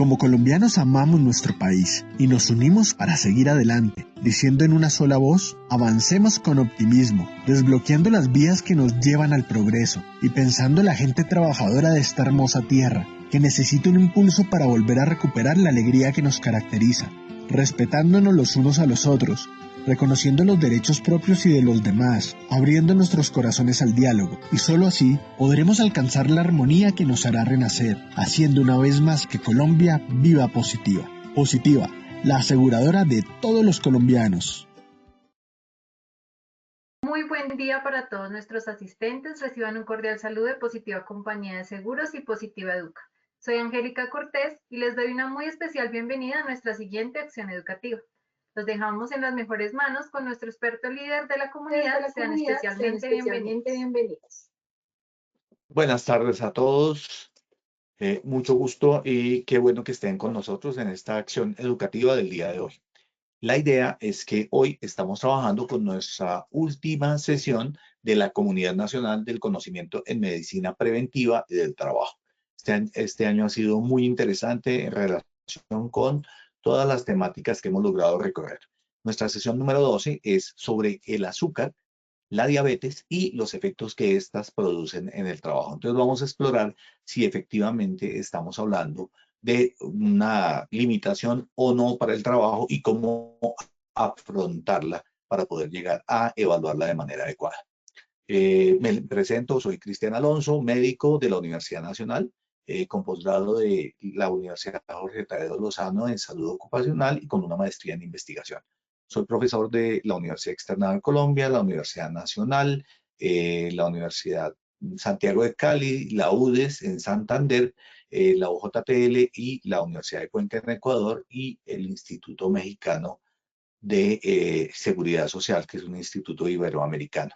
Como colombianos amamos nuestro país y nos unimos para seguir adelante, diciendo en una sola voz, avancemos con optimismo, desbloqueando las vías que nos llevan al progreso y pensando en la gente trabajadora de esta hermosa tierra, que necesita un impulso para volver a recuperar la alegría que nos caracteriza, respetándonos los unos a los otros, reconociendo los derechos propios y de los demás, abriendo nuestros corazones al diálogo, y solo así podremos alcanzar la armonía que nos hará renacer, haciendo una vez más que Colombia viva positiva. Positiva, la aseguradora de todos los colombianos. Muy buen día para todos nuestros asistentes. Reciban un cordial saludo de Positiva Compañía de Seguros y Positiva Educa. Soy Angélica Cortés y les doy una muy especial bienvenida a nuestra siguiente acción educativa. Los dejamos en las mejores manos con nuestro experto líder de la comunidad. Sean especialmente bienvenidos. Buenas tardes a todos. Mucho gusto y qué bueno que estén con nosotros en esta acción educativa del día de hoy. La idea es que hoy estamos trabajando con nuestra última sesión de la Comunidad Nacional del Conocimiento en Medicina Preventiva y del Trabajo. Este año ha sido muy interesante en relación con todas las temáticas que hemos logrado recorrer. Nuestra sesión número 12 es sobre el azúcar, la diabetes y los efectos que éstas producen en el trabajo. Entonces vamos a explorar si efectivamente estamos hablando de una limitación o no para el trabajo y cómo afrontarla para poder llegar a evaluarla de manera adecuada. Me presento, soy Cristian Alonso, médico de la Universidad Nacional, con posgrado de la Universidad Jorge Tadeo Lozano en salud ocupacional y con una maestría en investigación. Soy profesor de la Universidad Externa de Colombia, la Universidad Nacional, la Universidad Santiago de Cali, la UDES en Santander, la UJTL y la Universidad de Cuenca en Ecuador y el Instituto Mexicano de Seguridad Social, que es un instituto iberoamericano.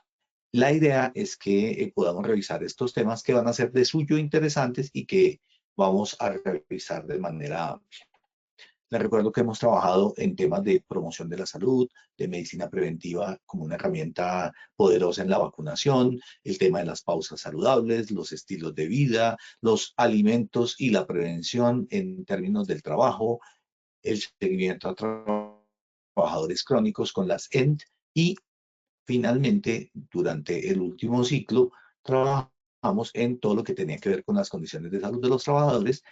La idea es que podamos revisar estos temas que van a ser de suyo interesantes y que vamos a revisar de manera amplia. Les recuerdo que hemos trabajado en temas de promoción de la salud, de medicina preventiva como una herramienta poderosa en la vacunación, el tema de las pausas saludables, los estilos de vida, los alimentos y la prevención en términos del trabajo, el seguimiento a trabajadores crónicos con las ENT y finalmente, durante el último ciclo, trabajamos en todo lo que tenía que ver con las condiciones de salud de los trabajadores,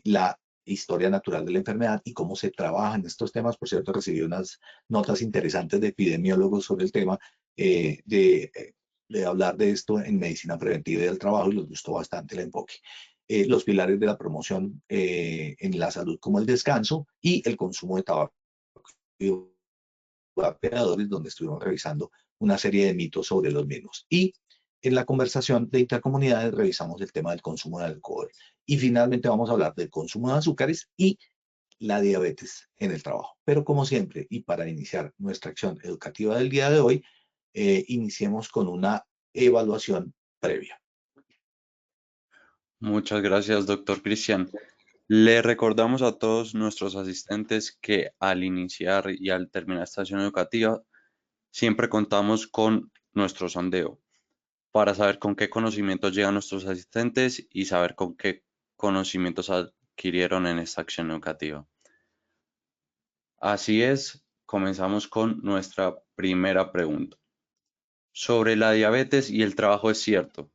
la historia natural de la enfermedad y cómo se trabaja en estos temas. Por cierto, recibí unas notas interesantes de epidemiólogos sobre el tema de hablar de esto en medicina preventiva y del trabajo y les gustó bastante el enfoque. Los pilares de la promoción en la salud como el descanso y el consumo de tabaco y vapeadores, donde estuvimos revisando una serie de mitos sobre los mismos. Y en la conversación de intercomunidades revisamos el tema del consumo de alcohol. Y finalmente vamos a hablar del consumo de azúcares y la diabetes en el trabajo. Pero como siempre, y para iniciar nuestra acción educativa del día de hoy, iniciemos con una evaluación previa. Muchas gracias, doctor Cristian. Le recordamos a todos nuestros asistentes que al iniciar y al terminar esta sesión educativa, siempre contamos con nuestro sondeo para saber con qué conocimientos llegan nuestros asistentes y saber con qué conocimientos adquirieron en esta acción educativa. Así es, comenzamos con nuestra primera pregunta. Sobre la diabetes y el trabajo es cierto.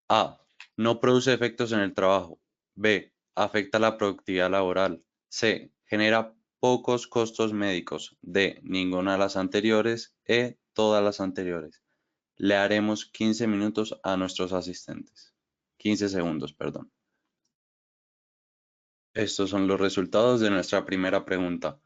A. No produce efectos en el trabajo. B. Afecta la productividad laboral. C. Genera pocos costos médicos. D. Ninguna de las anteriores. E. Todas las anteriores. Le haremos 15 minutos a nuestros asistentes. 15 segundos, perdón. Estos son los resultados de nuestra primera pregunta.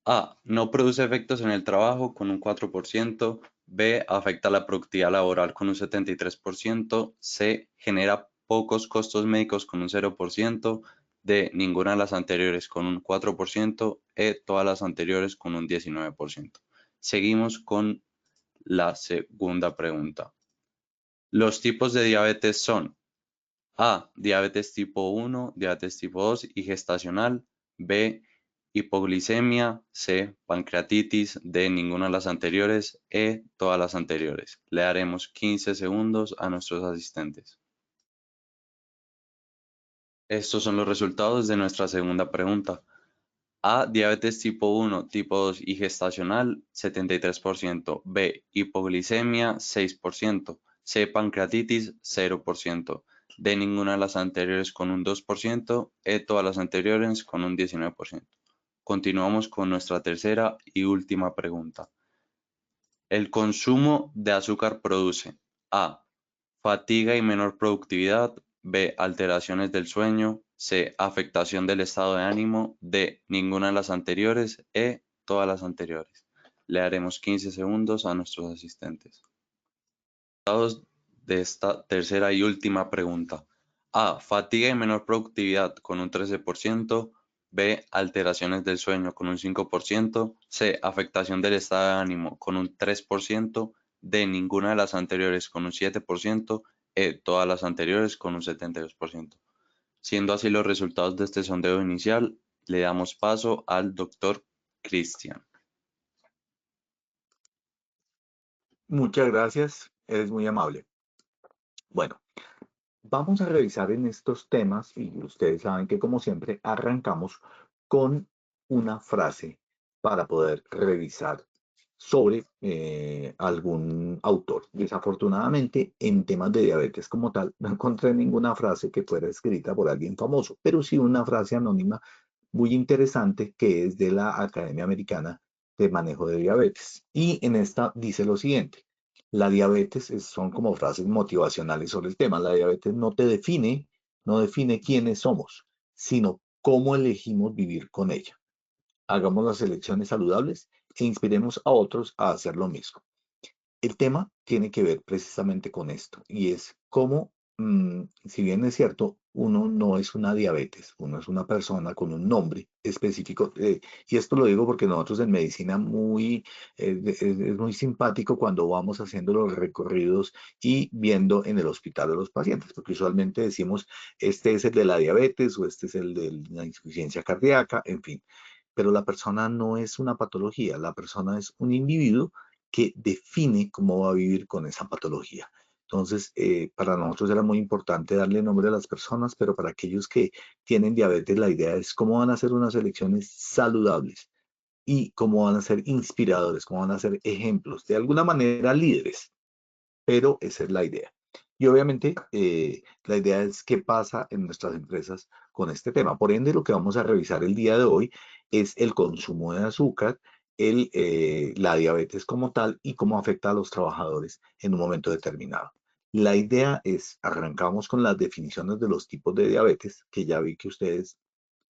A. No produce efectos en el trabajo con un 4%. B. Afecta la productividad laboral con un 73%. C. Genera pocos costos médicos con un 0%. D. Ninguna de las anteriores con un 4%. E. Todas las anteriores con un 19%. Seguimos con la segunda pregunta. Los tipos de diabetes son A. Diabetes tipo 1, diabetes tipo 2 y gestacional. B. Hipoglicemia. C. Pancreatitis. D. Ninguna de las anteriores. E. Todas las anteriores. Le daremos 15 segundos a nuestros asistentes. Estos son los resultados de nuestra segunda pregunta. A, diabetes tipo 1, tipo 2 y gestacional, 73%. B, hipoglicemia, 6%. C, pancreatitis, 0%. D, ninguna de las anteriores con un 2%. E, todas las anteriores con un 19%. Continuamos con nuestra tercera y última pregunta. El consumo de azúcar produce A, fatiga y menor productividad, B, alteraciones del sueño, C, afectación del estado de ánimo, D, ninguna de las anteriores, E, todas las anteriores. Le daremos 15 segundos a nuestros asistentes. Resultados de esta tercera y última pregunta. A, fatiga y menor productividad con un 13%, B, alteraciones del sueño con un 5%, C, afectación del estado de ánimo con un 3%, D, ninguna de las anteriores con un 7%, E, todas las anteriores con un 72%. Siendo así los resultados de este sondeo inicial, le damos paso al doctor Cristian. Muchas gracias, eres muy amable. Bueno, vamos a revisar en estos temas y ustedes saben que como siempre arrancamos con una frase para poder revisar sobre algún autor. Desafortunadamente, en temas de diabetes como tal, no encontré ninguna frase que fuera escrita por alguien famoso, pero sí una frase anónima muy interesante que es de la Academia Americana de Manejo de Diabetes. Y en esta dice lo siguiente. La diabetes son como frases motivacionales sobre el tema. La diabetes no te define, no define quiénes somos, sino cómo elegimos vivir con ella. Hagamos las elecciones saludables e inspiremos a otros a hacer lo mismo. El tema tiene que ver precisamente con esto y es cómo, si bien es cierto, uno no es una diabetes, uno es una persona con un nombre específico. Y esto lo digo porque nosotros en medicina es muy simpático cuando vamos haciendo los recorridos y viendo en el hospital a los pacientes, porque usualmente decimos, este es el de la diabetes o este es el de la insuficiencia cardíaca, en fin. Pero la persona no es una patología, la persona es un individuo que define cómo va a vivir con esa patología. Entonces, para nosotros era muy importante darle nombre a las personas, pero para aquellos que tienen diabetes, la idea es cómo van a hacer unas elecciones saludables y cómo van a ser inspiradores, cómo van a ser ejemplos, de alguna manera líderes, pero esa es la idea. Y obviamente la idea es qué pasa en nuestras empresas con este tema. Por ende, lo que vamos a revisar el día de hoy es el consumo de azúcar, la diabetes como tal y cómo afecta a los trabajadores en un momento determinado. La idea es, arrancamos con las definiciones de los tipos de diabetes, que ya vi que ustedes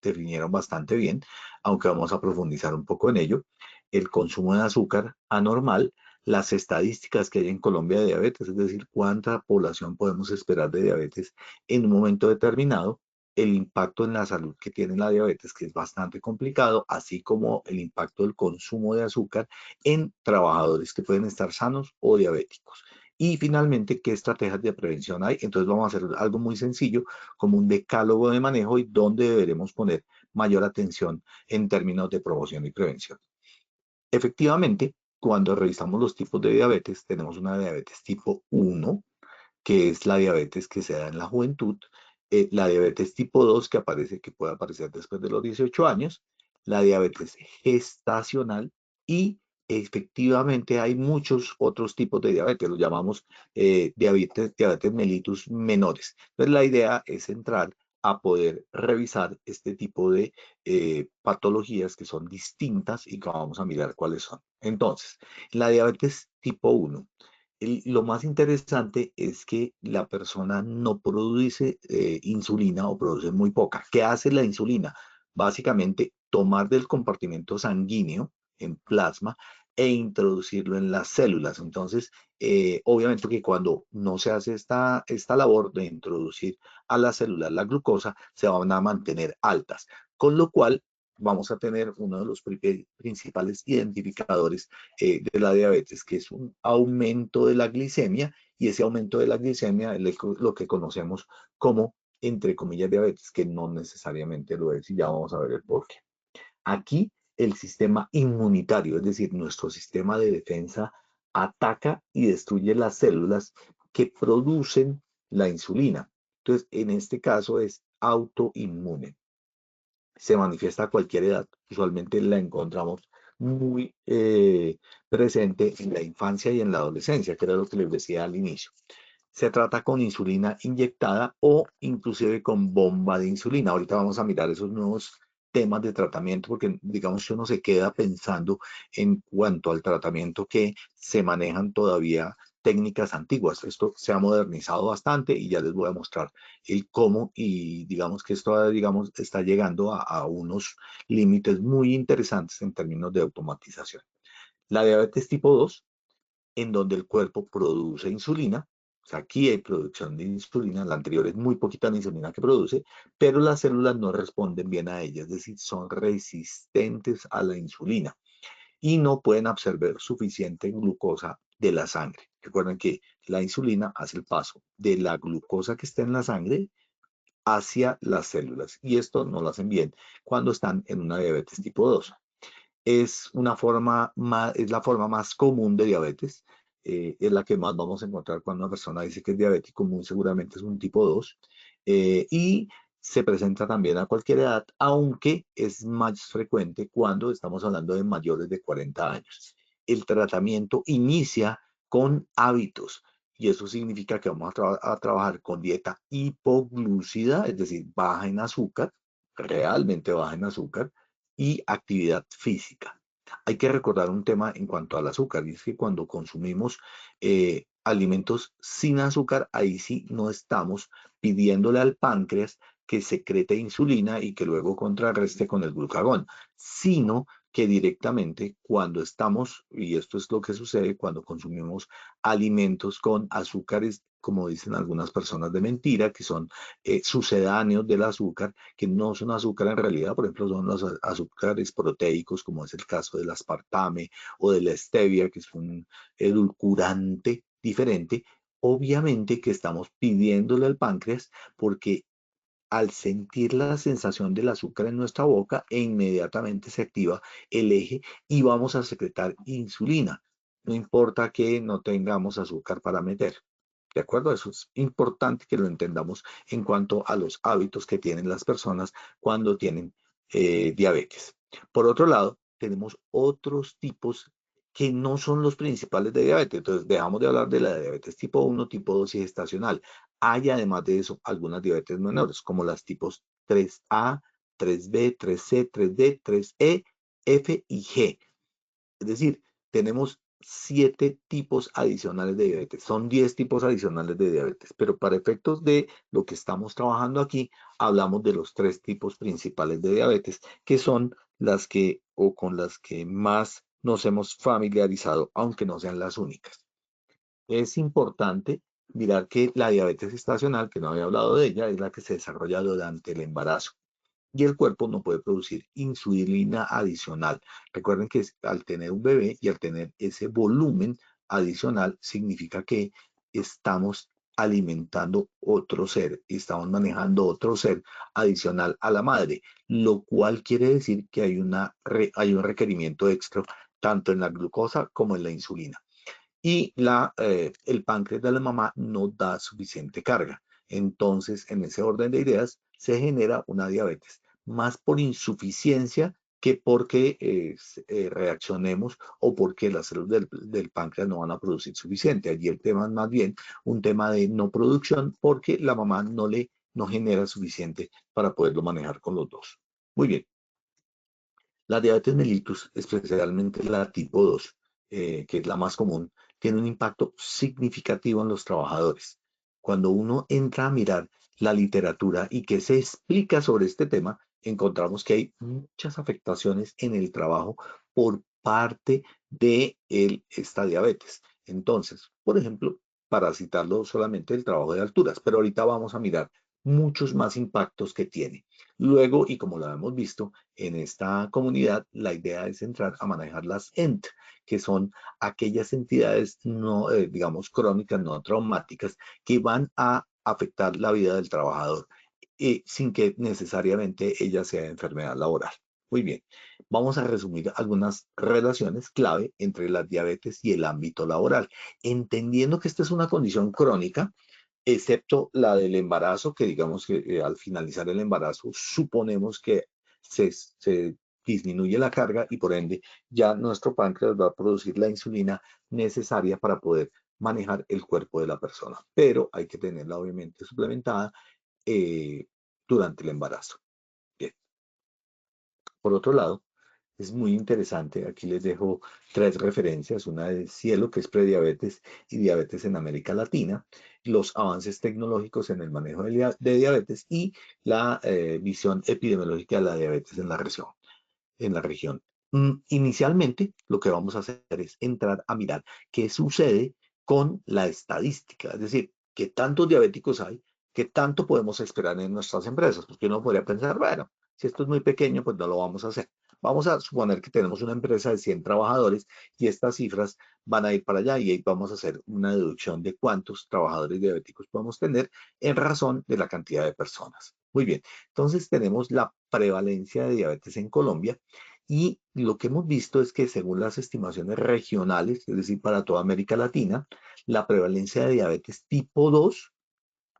definieron bastante bien, aunque vamos a profundizar un poco en ello. El consumo de azúcar anormal, las estadísticas que hay en Colombia de diabetes, es decir, cuánta población podemos esperar de diabetes en un momento determinado, el impacto en la salud que tiene la diabetes, que es bastante complicado, así como el impacto del consumo de azúcar en trabajadores que pueden estar sanos o diabéticos. Y finalmente, ¿qué estrategias de prevención hay? Entonces vamos a hacer algo muy sencillo, como un decálogo de manejo y dónde deberemos poner mayor atención en términos de promoción y prevención. Efectivamente, cuando revisamos los tipos de diabetes, tenemos una diabetes tipo 1, que es la diabetes que se da en la juventud, la diabetes tipo 2, que puede aparecer después de los 18 años, la diabetes gestacional y efectivamente hay muchos otros tipos de diabetes, los llamamos diabetes mellitus menores. Entonces la idea es entrar a poder revisar este tipo de patologías que son distintas y que vamos a mirar cuáles son. Entonces, la diabetes tipo 1. Lo más interesante es que la persona no produce insulina o produce muy poca. ¿Qué hace la insulina? Básicamente tomar del compartimento sanguíneo en plasma e introducirlo en las células. Entonces, obviamente que cuando no se hace esta labor de introducir a las células la glucosa, se van a mantener altas, con lo cual vamos a tener uno de los principales identificadores de la diabetes, que es un aumento de la glicemia, y ese aumento de la glicemia es lo que conocemos como, entre comillas, diabetes, que no necesariamente lo es, y ya vamos a ver el porqué. Aquí el sistema inmunitario, es decir, nuestro sistema de defensa, ataca y destruye las células que producen la insulina. Entonces, en este caso es autoinmune. Se manifiesta a cualquier edad. Usualmente la encontramos muy presente en la infancia y en la adolescencia, que era lo que les decía al inicio. Se trata con insulina inyectada o inclusive con bomba de insulina. Ahorita vamos a mirar esos nuevos temas de tratamiento porque digamos que uno se queda pensando en cuanto al tratamiento que se manejan todavía técnicas antiguas. Esto se ha modernizado bastante y ya les voy a mostrar el cómo y digamos que esto digamos, está llegando a unos límites muy interesantes en términos de automatización. La diabetes tipo 2, en donde el cuerpo produce insulina. O sea, aquí hay producción de insulina, la anterior es muy poquita la insulina que produce, pero las células no responden bien a ella, es decir, son resistentes a la insulina y no pueden absorber suficiente glucosa de la sangre. Recuerden que la insulina hace el paso de la glucosa que está en la sangre hacia las células y esto no lo hacen bien cuando están en una diabetes tipo 2. Es la forma más común de diabetes, es la que más vamos a encontrar cuando una persona dice que es diabético, muy seguramente es un tipo 2, y se presenta también a cualquier edad, aunque es más frecuente cuando estamos hablando de mayores de 40 años. El tratamiento inicia con hábitos, y eso significa que vamos a trabajar con dieta hipoglucida, es decir, baja en azúcar, realmente baja en azúcar, y actividad física. Hay que recordar un tema en cuanto al azúcar, y es que cuando consumimos alimentos sin azúcar, ahí sí no estamos pidiéndole al páncreas que secrete insulina y que luego contrarreste con el glucagón, sino que directamente cuando estamos, y esto es lo que sucede cuando consumimos alimentos con azúcares, como dicen algunas personas de mentira, que son sucedáneos del azúcar, que no son azúcar en realidad, por ejemplo, son los azúcares proteicos, como es el caso del aspartame o de la stevia, que es un edulcorante diferente. Obviamente que estamos pidiéndole al páncreas porque al sentir la sensación del azúcar en nuestra boca e inmediatamente se activa el eje y vamos a secretar insulina. No importa que no tengamos azúcar para meter. ¿De acuerdo? Eso es importante que lo entendamos en cuanto a los hábitos que tienen las personas cuando tienen diabetes. Por otro lado, tenemos otros tipos que no son los principales de diabetes. Entonces, dejamos de hablar de la diabetes tipo 1, tipo 2 y gestacional. Hay además de eso algunas diabetes menores, como las tipos 3A, 3B, 3C, 3D, 3E, F y G. Es decir, tenemos 7 tipos adicionales de diabetes. Son 10 tipos adicionales de diabetes, pero para efectos de lo que estamos trabajando aquí, hablamos de los 3 tipos principales de diabetes, que son las que o con las que más nos hemos familiarizado, aunque no sean las únicas. Es importante mirar que la diabetes gestacional, que no había hablado de ella, es la que se desarrolla durante el embarazo y el cuerpo no puede producir insulina adicional. Recuerden que al tener un bebé y al tener ese volumen adicional, significa que estamos alimentando otro ser, estamos manejando otro ser adicional a la madre, lo cual quiere decir que hay un requerimiento extra tanto en la glucosa como en la insulina y el páncreas de la mamá no da suficiente carga. Entonces, en ese orden de ideas, se genera una diabetes, más por insuficiencia que porque reaccionemos o porque las células del páncreas no van a producir suficiente. Allí el tema es más bien un tema de no producción porque la mamá no genera suficiente para poderlo manejar con los dos. Muy bien. La diabetes mellitus, especialmente la tipo 2, que es la más común, tiene un impacto significativo en los trabajadores. Cuando uno entra a mirar la literatura y que se explica sobre este tema, encontramos que hay muchas afectaciones en el trabajo por parte de esta diabetes. Entonces, por ejemplo, para citarlo solamente el trabajo de alturas, pero ahorita vamos a mirar muchos más impactos que tiene. Luego, y como lo hemos visto, en esta comunidad, la idea es entrar a manejar las ENT, que son aquellas entidades no, digamos, crónicas, no traumáticas, que van a afectar la vida del trabajador sin que necesariamente ella sea enfermedad laboral. Muy bien, vamos a resumir algunas relaciones clave entre la diabetes y el ámbito laboral. Entendiendo que esta es una condición crónica, excepto la del embarazo, que digamos que al finalizar el embarazo suponemos que se disminuye la carga y por ende ya nuestro páncreas va a producir la insulina necesaria para poder manejar el cuerpo de la persona, pero hay que tenerla obviamente suplementada eh, durante el embarazo. Bien. Por otro lado, es muy interesante, aquí les dejo tres referencias, una de Cielo, que es prediabetes y diabetes en América Latina, los avances tecnológicos en el manejo de diabetes y la visión epidemiológica de la diabetes en la región. Inicialmente, lo que vamos a hacer es entrar a mirar qué sucede con la estadística, es decir, qué tantos diabéticos hay, qué tanto podemos esperar en nuestras empresas, porque uno podría pensar, bueno, si esto es muy pequeño, pues no lo vamos a hacer. Vamos a suponer que tenemos una empresa de 100 trabajadores y estas cifras van a ir para allá y ahí vamos a hacer una deducción de cuántos trabajadores diabéticos podemos tener en razón de la cantidad de personas. Muy bien, entonces tenemos la prevalencia de diabetes en Colombia y lo que hemos visto es que según las estimaciones regionales, es decir, para toda América Latina, la prevalencia de diabetes tipo 2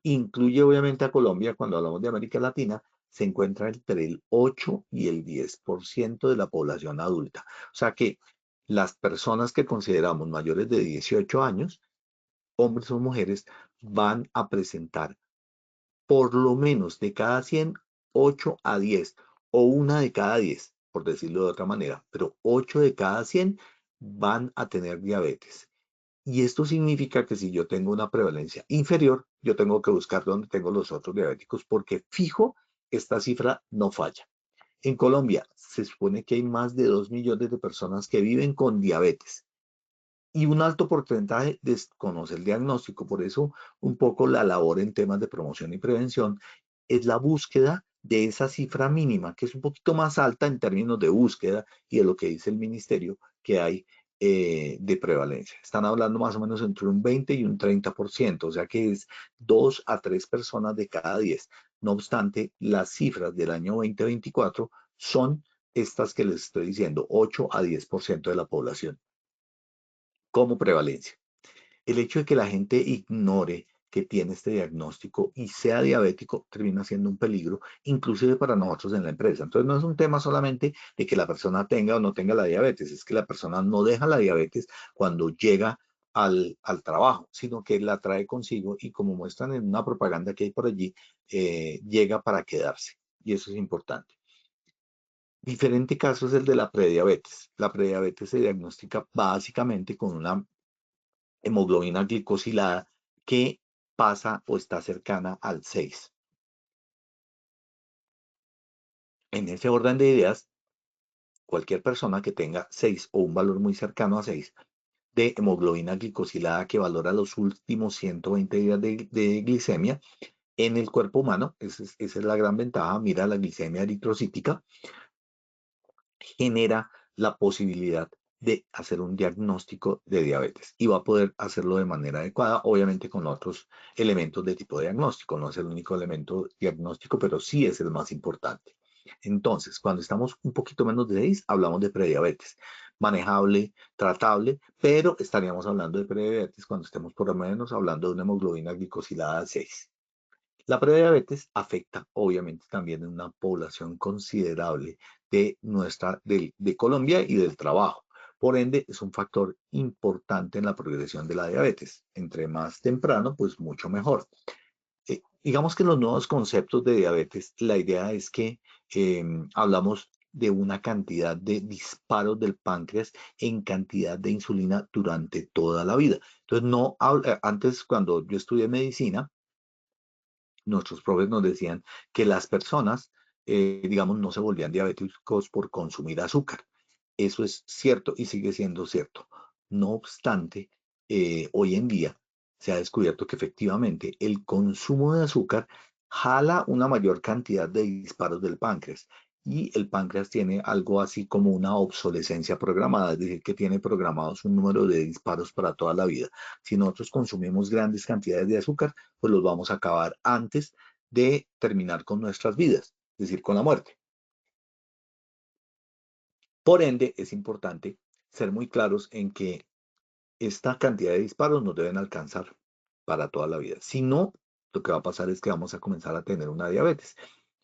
incluye obviamente a Colombia, cuando hablamos de América Latina, se encuentra entre el 8 y el 10% de la población adulta. O sea que las personas que consideramos mayores de 18 años, hombres o mujeres, van a presentar por lo menos de cada 100, 8 a 10 o una de cada 10, por decirlo de otra manera, pero 8 de cada 100 van a tener diabetes. Y esto significa que si yo tengo una prevalencia inferior, yo tengo que buscar dónde tengo los otros diabéticos porque fijo, esta cifra no falla. En Colombia se supone que hay más de 2 millones de personas que viven con diabetes y un alto porcentaje desconoce el diagnóstico. Por eso, un poco la labor en temas de promoción y prevención es la búsqueda de esa cifra mínima, que es un poquito más alta en términos de búsqueda y de lo que dice el ministerio que hay de prevalencia. Están hablando más o menos entre un 20 y un 30%, o sea que es 2 a 3 personas de cada 10. No obstante, las cifras del año 2024 son estas que les estoy diciendo, 8 a 10% de la población como prevalencia. El hecho de que la gente ignore que tiene este diagnóstico y sea diabético termina siendo un peligro, inclusive para nosotros en la empresa. Entonces no es un tema solamente de que la persona tenga o no tenga la diabetes, es que la persona no deja la diabetes cuando llega al trabajo, sino que la trae consigo y como muestran en una propaganda que hay por allí, llega para quedarse. Y eso es importante. Diferente caso es el de la prediabetes. La prediabetes se diagnostica básicamente con una hemoglobina glicosilada que pasa o está cercana al 6. En ese orden de ideas, cualquier persona que tenga 6 o un valor muy cercano a 6 de hemoglobina glicosilada que valora los últimos 120 días de glicemia en el cuerpo humano, esa es la gran ventaja, mira la glicemia eritrocítica, genera la posibilidad de hacer un diagnóstico de diabetes y va a poder hacerlo de manera adecuada, obviamente con otros elementos de tipo de diagnóstico. No es el único elemento diagnóstico, pero sí es el más importante. Entonces, cuando estamos un poquito menos de 6, hablamos de prediabetes. Manejable, tratable, pero estaríamos hablando de prediabetes cuando estemos por lo menos hablando de una hemoglobina glicosilada 6. La prediabetes afecta obviamente también en una población considerable de Colombia y del trabajo. Por ende, es un factor importante en la progresión de la diabetes. Entre más temprano, pues mucho mejor. Digamos que en los nuevos conceptos de diabetes, la idea es que hablamos de una cantidad de disparos del páncreas en cantidad de insulina durante toda la vida. Entonces, no, antes cuando yo estudié medicina, nuestros profes nos decían que las personas, digamos, no se volvían diabéticos por consumir azúcar. Eso es cierto y sigue siendo cierto. No obstante, hoy en día se ha descubierto que efectivamente el consumo de azúcar jala una mayor cantidad de disparos del páncreas y el páncreas tiene algo así como una obsolescencia programada, es decir, que tiene programados un número de disparos para toda la vida. Si nosotros consumimos grandes cantidades de azúcar, pues los vamos a acabar antes de terminar con nuestras vidas, es decir, con la muerte. Por ende, es importante ser muy claros en que esta cantidad de disparos nos deben alcanzar para toda la vida. Si no, lo que va a pasar es que vamos a comenzar a tener una diabetes.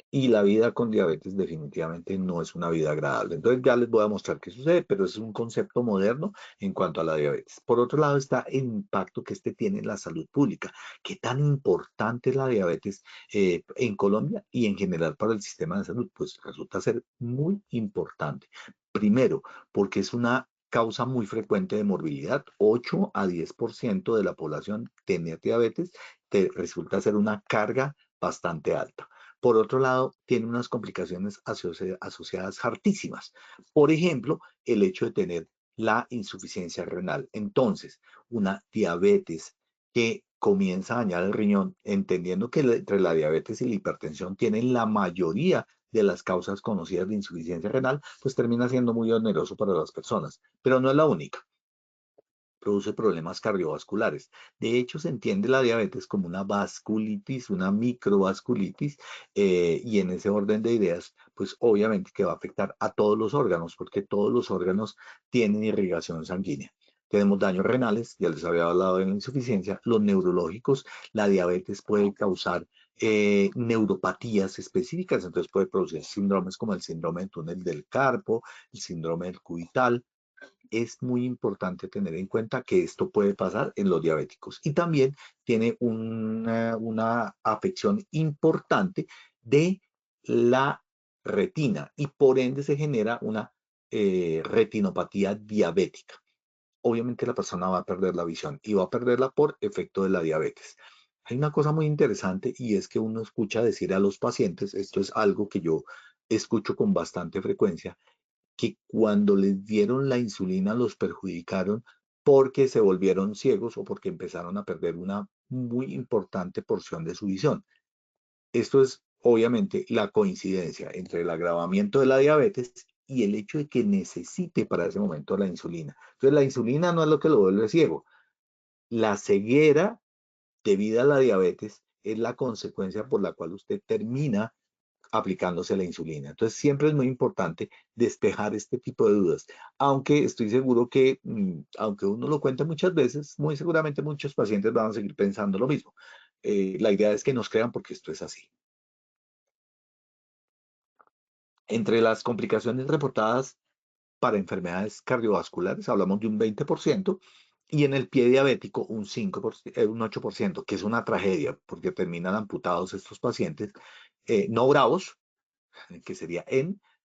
Y la vida con diabetes definitivamente no es una vida agradable. Entonces ya les voy a mostrar qué sucede, pero es un concepto moderno en cuanto a la diabetes. Por otro lado está el impacto que este tiene en la salud pública. ¿Qué tan importante es la diabetes en Colombia y en general para el sistema de salud? Pues resulta ser muy importante. Primero, porque es una causa muy frecuente de morbilidad. 8 a 10% de la población tiene diabetes. Resulta ser una carga bastante alta. Por otro lado, tiene unas complicaciones asociadas hartísimas. Por ejemplo, el hecho de tener la insuficiencia renal. Entonces, una diabetes que comienza a dañar el riñón, entendiendo que entre la diabetes y la hipertensión tienen la mayoría de las causas conocidas de insuficiencia renal, pues termina siendo muy oneroso para las personas. Pero no es la única. Produce problemas cardiovasculares. De hecho, se entiende la diabetes como una vasculitis, una microvasculitis, y en ese orden de ideas, pues obviamente que va a afectar a todos los órganos, porque todos los órganos tienen irrigación sanguínea. Tenemos daños renales, ya les había hablado de la insuficiencia, los neurológicos, la diabetes puede causar neuropatías específicas, entonces puede producir síndromes como el síndrome del túnel del carpo, el síndrome del cubital. Es muy importante tener en cuenta que esto puede pasar en los diabéticos y también tiene una afección importante de la retina y por ende se genera una retinopatía diabética. Obviamente la persona va a perder la visión y va a perderla por efecto de la diabetes. Hay una cosa muy interesante y es que uno escucha decir a los pacientes, esto es algo que yo escucho con bastante frecuencia, que cuando les dieron la insulina los perjudicaron porque se volvieron ciegos o porque empezaron a perder una muy importante porción de su visión. Esto es obviamente la coincidencia entre el agravamiento de la diabetes y el hecho de que necesite para ese momento la insulina. Entonces la insulina no es lo que lo vuelve ciego. La ceguera debida a la diabetes es la consecuencia por la cual usted termina aplicándose la insulina. Entonces, siempre es muy importante despejar este tipo de dudas, aunque estoy seguro que, aunque uno lo cuenta muchas veces, muy seguramente muchos pacientes van a seguir pensando lo mismo. La idea es que nos crean porque esto es así. Entre las complicaciones reportadas para enfermedades cardiovasculares, hablamos de un 20%, y en el pie diabético un 5%, un 8%, que es una tragedia, porque terminan amputados estos pacientes, no bravos, que sería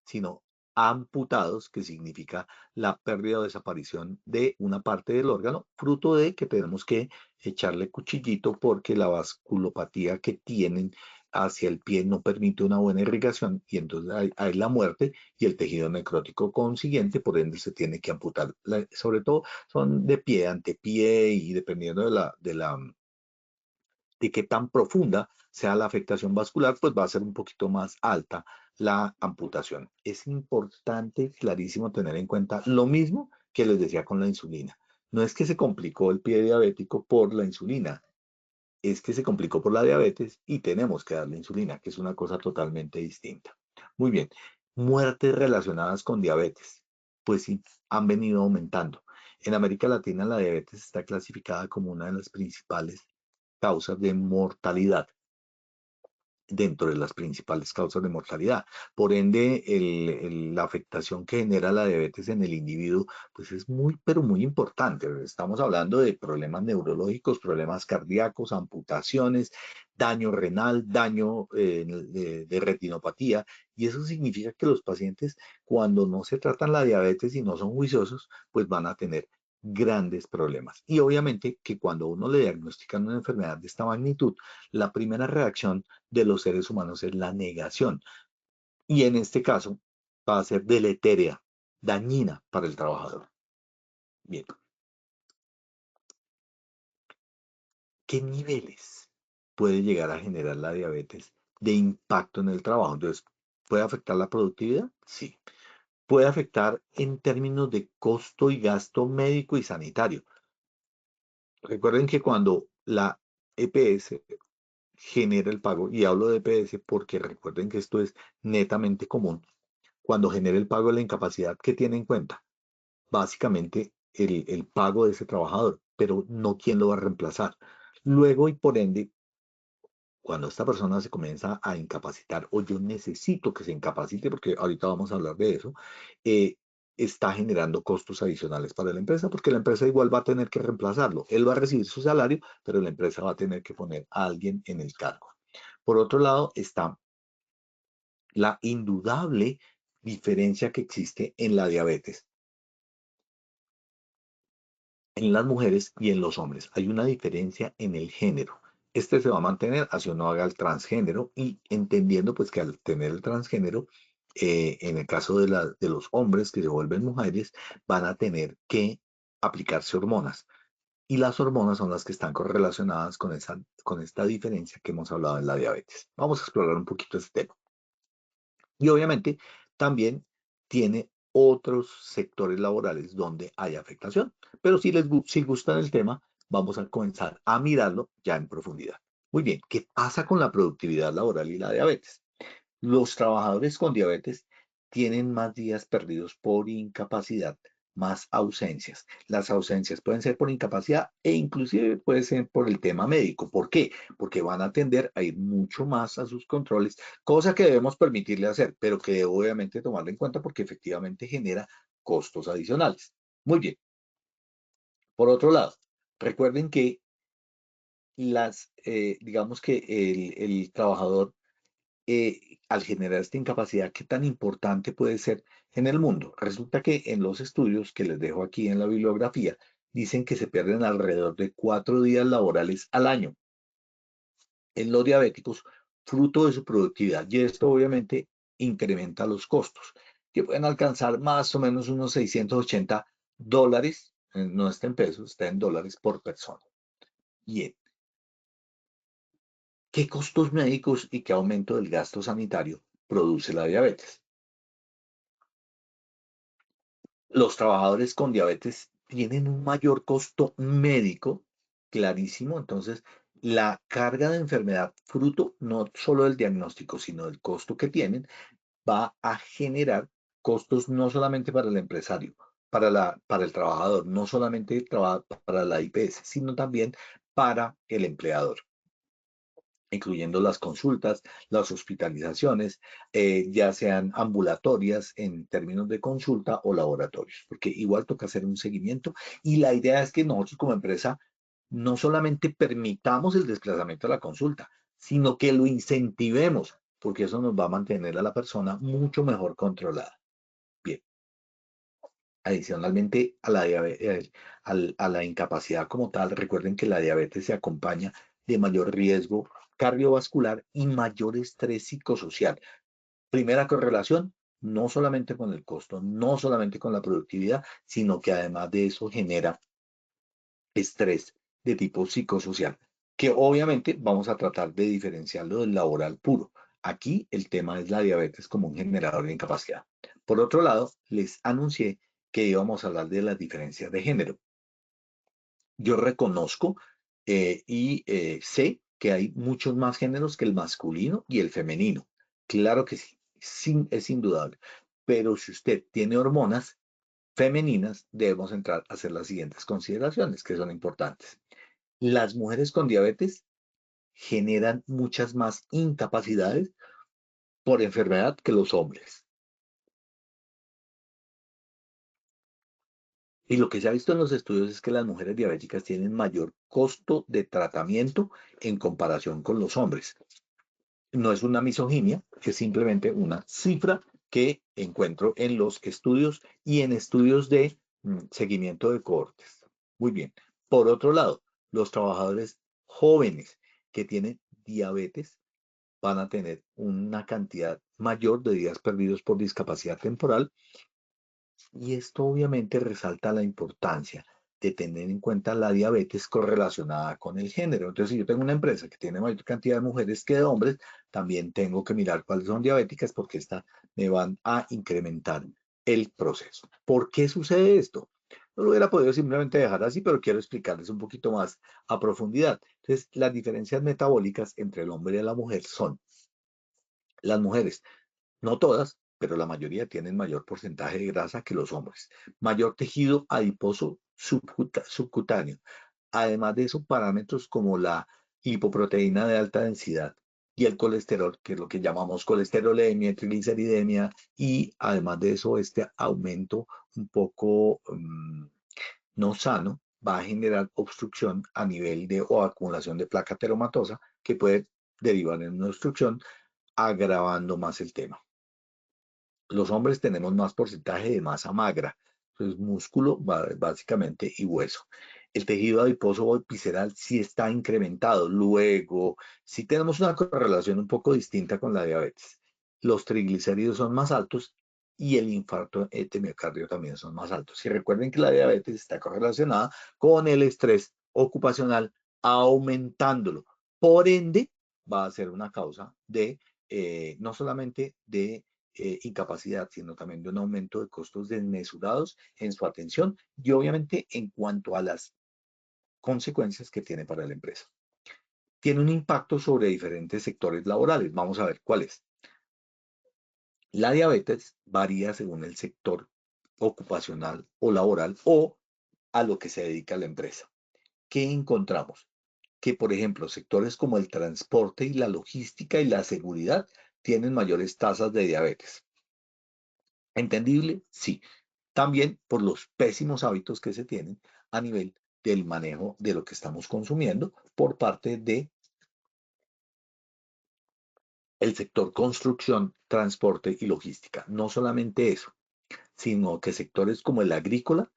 sino amputados, que significa la pérdida o desaparición de una parte del órgano, fruto de que tenemos que echarle cuchillito porque la vasculopatía que tienen hacia el pie no permite una buena irrigación y entonces hay la muerte y el tejido necrótico consiguiente, por ende se tiene que amputar. Sobre todo son de pie, antepié y dependiendo de qué tan profunda sea la afectación vascular, pues va a ser un poquito más alta la amputación. Es importante, clarísimo, tener en cuenta lo mismo que les decía con la insulina. No es que se complicó el pie diabético por la insulina, es que se complicó por la diabetes y tenemos que darle insulina, que es una cosa totalmente distinta. Muy bien, muertes relacionadas con diabetes, pues sí, han venido aumentando. En América Latina la diabetes está clasificada como una de las principales causas de mortalidad, dentro de las principales causas de mortalidad. Por ende, la afectación que genera la diabetes en el individuo, pues es muy, pero muy importante. Estamos hablando de problemas neurológicos, problemas cardíacos, amputaciones, daño renal, daño de retinopatía, y eso significa que los pacientes, cuando no se tratan la diabetes y no son juiciosos, pues van a tener grandes problemas. Y obviamente que cuando uno le diagnostican una enfermedad de esta magnitud, la primera reacción de los seres humanos es la negación. Y en este caso va a ser deletérea, dañina para el trabajador. Bien. ¿Qué niveles puede llegar a generar la diabetes de impacto en el trabajo? Entonces, ¿puede afectar la productividad? Sí. Puede afectar en términos de costo y gasto médico y sanitario. Recuerden que cuando la EPS genera el pago, y hablo de EPS porque recuerden que esto es netamente común, cuando genera el pago de la incapacidad, que tiene en cuenta básicamente el pago de ese trabajador, pero no quién lo va a reemplazar. Luego y por ende, cuando esta persona se comienza a incapacitar o yo necesito que se incapacite, porque ahorita vamos a hablar de eso, eh, está generando costos adicionales para la empresa, porque la empresa igual va a tener que reemplazarlo. Él va a recibir su salario, pero la empresa va a tener que poner a alguien en el cargo. Por otro lado, está la indudable diferencia que existe en la diabetes en las mujeres y en los hombres. Hay una diferencia en el género. Este se va a mantener así uno haga el transgénero y entendiendo pues que al tener el transgénero, en el caso de los hombres que se vuelven mujeres, van a tener que aplicarse hormonas. Y las hormonas son las que están correlacionadas con esta diferencia que hemos hablado en la diabetes. Vamos a explorar un poquito este tema. Y obviamente también tiene otros sectores laborales donde hay afectación. Pero si gustan el tema, vamos a comenzar a mirarlo ya en profundidad. Muy bien, ¿qué pasa con la productividad laboral y la diabetes? Los trabajadores con diabetes tienen más días perdidos por incapacidad, más ausencias. Las ausencias pueden ser por incapacidad e inclusive puede ser por el tema médico. ¿Por qué? Porque van a tender a ir mucho más a sus controles, cosa que debemos permitirle hacer, pero que obviamente tomarlo en cuenta porque efectivamente genera costos adicionales. Muy bien. Por otro lado, recuerden que digamos que el trabajador al generar esta incapacidad, ¿qué tan importante puede ser en el mundo? Resulta que en los estudios que les dejo aquí en la bibliografía, dicen que se pierden alrededor de 4 días laborales al año en los diabéticos, fruto de su productividad. Y esto obviamente incrementa los costos, que pueden alcanzar más o menos unos $680, no está en pesos, está en dólares por persona. Bien, ¿qué costos médicos y qué aumento del gasto sanitario produce la diabetes? Los trabajadores con diabetes tienen un mayor costo médico, clarísimo. Entonces, la carga de enfermedad, fruto no solo del diagnóstico, sino del costo que tienen, va a generar costos no solamente para el empresario, para el trabajador, no solamente para la IPS, sino también para el empleador, incluyendo las consultas, las hospitalizaciones, ya sean ambulatorias en términos de consulta o laboratorios, porque igual toca hacer un seguimiento y la idea es que nosotros como empresa no solamente permitamos el desplazamiento a la consulta, sino que lo incentivemos, porque eso nos va a mantener a la persona mucho mejor controlada. Bien, adicionalmente a a la incapacidad como tal, recuerden que la diabetes se acompaña de mayor riesgo cardiovascular y mayor estrés psicosocial. Primera correlación, no solamente con el costo, no solamente con la productividad, sino que además de eso genera estrés de tipo psicosocial, que obviamente vamos a tratar de diferenciarlo del laboral puro. Aquí el tema es la diabetes como un generador de incapacidad. Por otro lado, les anuncié que íbamos a hablar de las diferencias de género. Yo reconozco sé que hay muchos más géneros que el masculino y el femenino. Claro que sí, es indudable. Pero si usted tiene hormonas femeninas, debemos entrar a hacer las siguientes consideraciones que son importantes. Las mujeres con diabetes generan muchas más incapacidades por enfermedad que los hombres. Y lo que se ha visto en los estudios es que las mujeres diabéticas tienen mayor costo de tratamiento en comparación con los hombres. No es una misoginia, es simplemente una cifra que encuentro en los estudios y en estudios de seguimiento de cohortes. Muy bien. Por otro lado, los trabajadores jóvenes que tienen diabetes van a tener una cantidad mayor de días perdidos por discapacidad temporal y esto obviamente resalta la importancia de tener en cuenta la diabetes correlacionada con el género. Entonces, si yo tengo una empresa que tiene mayor cantidad de mujeres que de hombres, también tengo que mirar cuáles son diabéticas porque estas me van a incrementar el proceso. ¿Por qué sucede esto? No lo hubiera podido simplemente dejar así, pero quiero explicarles un poquito más a profundidad. Entonces, las diferencias metabólicas entre el hombre y la mujer son las mujeres no todas, pero la mayoría tienen mayor porcentaje de grasa que los hombres. Mayor tejido adiposo subcutáneo. Además de eso, parámetros como la lipoproteína de alta densidad y el colesterol, que es lo que llamamos colesterolemia, trigliceridemia, y además de eso, este aumento un poco no sano va a generar obstrucción a nivel de o acumulación de placa ateromatosa que puede derivar en una obstrucción, agravando más el tema. Los hombres tenemos más porcentaje de masa magra, entonces músculo básicamente y hueso. El tejido adiposo o visceral sí está incrementado. Luego, sí tenemos una correlación un poco distinta con la diabetes. Los triglicéridos son más altos y el infarto de miocardio también son más altos. Y recuerden que la diabetes está correlacionada con el estrés ocupacional, aumentándolo. Por ende, va a ser una causa de no solamente de incapacidad, sino también de un aumento de costos desmesurados en su atención y obviamente en cuanto a las consecuencias que tiene para la empresa. Tiene un impacto sobre diferentes sectores laborales. Vamos a ver cuáles. La diabetes varía según el sector ocupacional o laboral o a lo que se dedica la empresa. ¿Qué encontramos? Que, por ejemplo, sectores como el transporte y la logística y la seguridad tienen mayores tasas de diabetes. ¿Entendible? Sí. También por los pésimos hábitos que se tienen a nivel del manejo de lo que estamos consumiendo por parte de el sector construcción, transporte y logística. No solamente eso, sino que sectores como el agrícola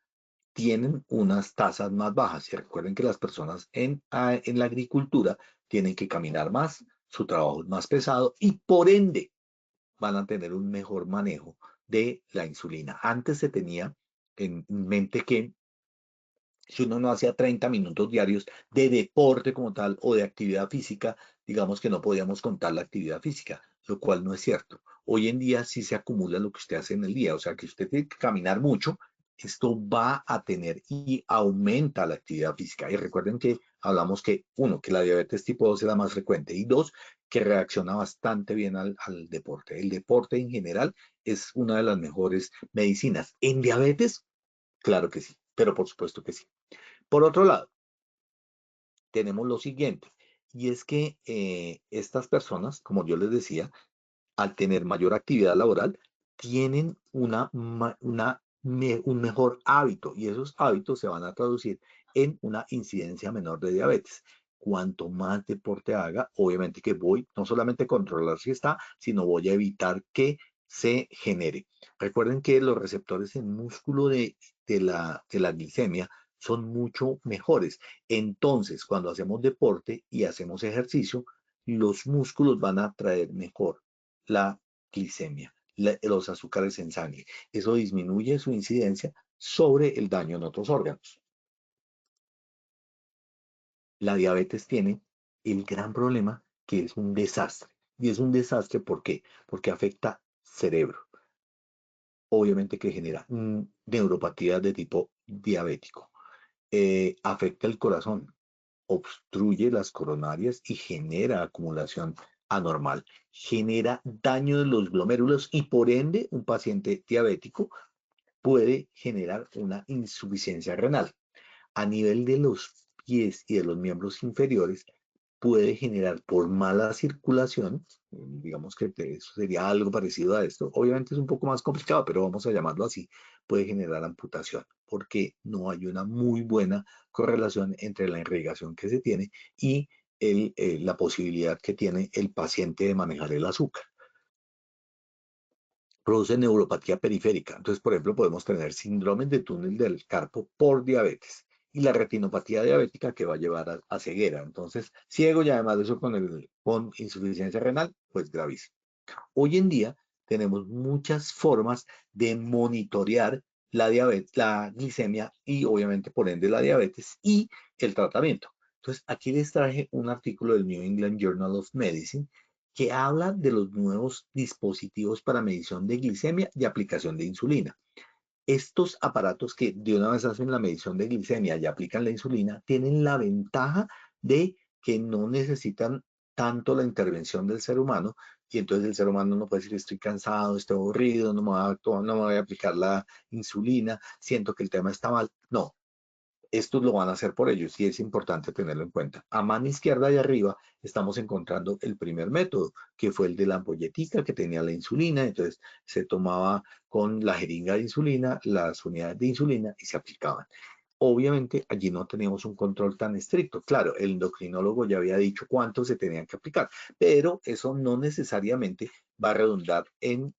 tienen unas tasas más bajas. Y recuerden que las personas en la agricultura tienen que caminar más, su trabajo es más pesado y por ende van a tener un mejor manejo de la insulina. Antes se tenía en mente que si uno no hacía 30 minutos diarios de deporte como tal o de actividad física, digamos que no podíamos contar la actividad física, lo cual no es cierto. Hoy en día sí se acumula lo que usted hace en el día, o sea que usted tiene que caminar mucho, esto va a tener y aumenta la actividad física. Y recuerden que hablamos que, uno, que la diabetes tipo 2 es la más frecuente y dos, que reacciona bastante bien al deporte. El deporte en general es una de las mejores medicinas. En diabetes, claro que sí, pero por supuesto que sí. Por otro lado, tenemos lo siguiente, y es que estas personas, como yo les decía, al tener mayor actividad laboral, tienen un mejor hábito y esos hábitos se van a traducir en una incidencia menor de diabetes. Cuanto más deporte haga, obviamente que voy no solamente a controlar si está, sino voy a evitar que se genere. Recuerden que los receptores en músculo de la glicemia son mucho mejores. Entonces, cuando hacemos deporte y hacemos ejercicio, los músculos van a traer mejor la glicemia, los azúcares en sangre. Eso disminuye su incidencia sobre el daño en otros órganos. La diabetes tiene el gran problema que es un desastre. Y es un desastre, ¿por qué? Porque afecta cerebro. Obviamente que genera neuropatía de tipo diabético. Afecta el corazón, obstruye las coronarias y genera acumulación anormal, genera daño de los glomérulos y por ende un paciente diabético puede generar una insuficiencia renal. A nivel de los pies y de los miembros inferiores puede generar por mala circulación, digamos que eso sería algo parecido a esto, obviamente es un poco más complicado, pero vamos a llamarlo así, puede generar amputación, porque no hay una muy buena correlación entre la irrigación que se tiene y la posibilidad que tiene el paciente de manejar el azúcar. Produce neuropatía periférica. Entonces, por ejemplo, podemos tener síndrome de túnel del carpo por diabetes y la retinopatía diabética que va a llevar a ceguera. Entonces, ciego y además de eso con insuficiencia renal, pues gravísimo. Hoy en día tenemos muchas formas de monitorear la diabetes, la glicemia y obviamente por ende la diabetes y el tratamiento. Entonces, aquí les traje un artículo del New England Journal of Medicine que habla de los nuevos dispositivos para medición de glicemia y aplicación de insulina. Estos aparatos que de una vez hacen la medición de glicemia y aplican la insulina tienen la ventaja de que no necesitan tanto la intervención del ser humano y entonces el ser humano no puede decir estoy cansado, estoy aburrido, no me voy a aplicar la insulina, siento que el tema está mal. No, estos lo van a hacer por ellos y es importante tenerlo en cuenta. A mano izquierda y arriba estamos encontrando el primer método, que fue el de la ampolletica que tenía la insulina. Entonces se tomaba con la jeringa de insulina las unidades de insulina y se aplicaban. Obviamente allí no teníamos un control tan estricto. Claro, el endocrinólogo ya había dicho cuánto se tenían que aplicar, pero eso no necesariamente va a redundar en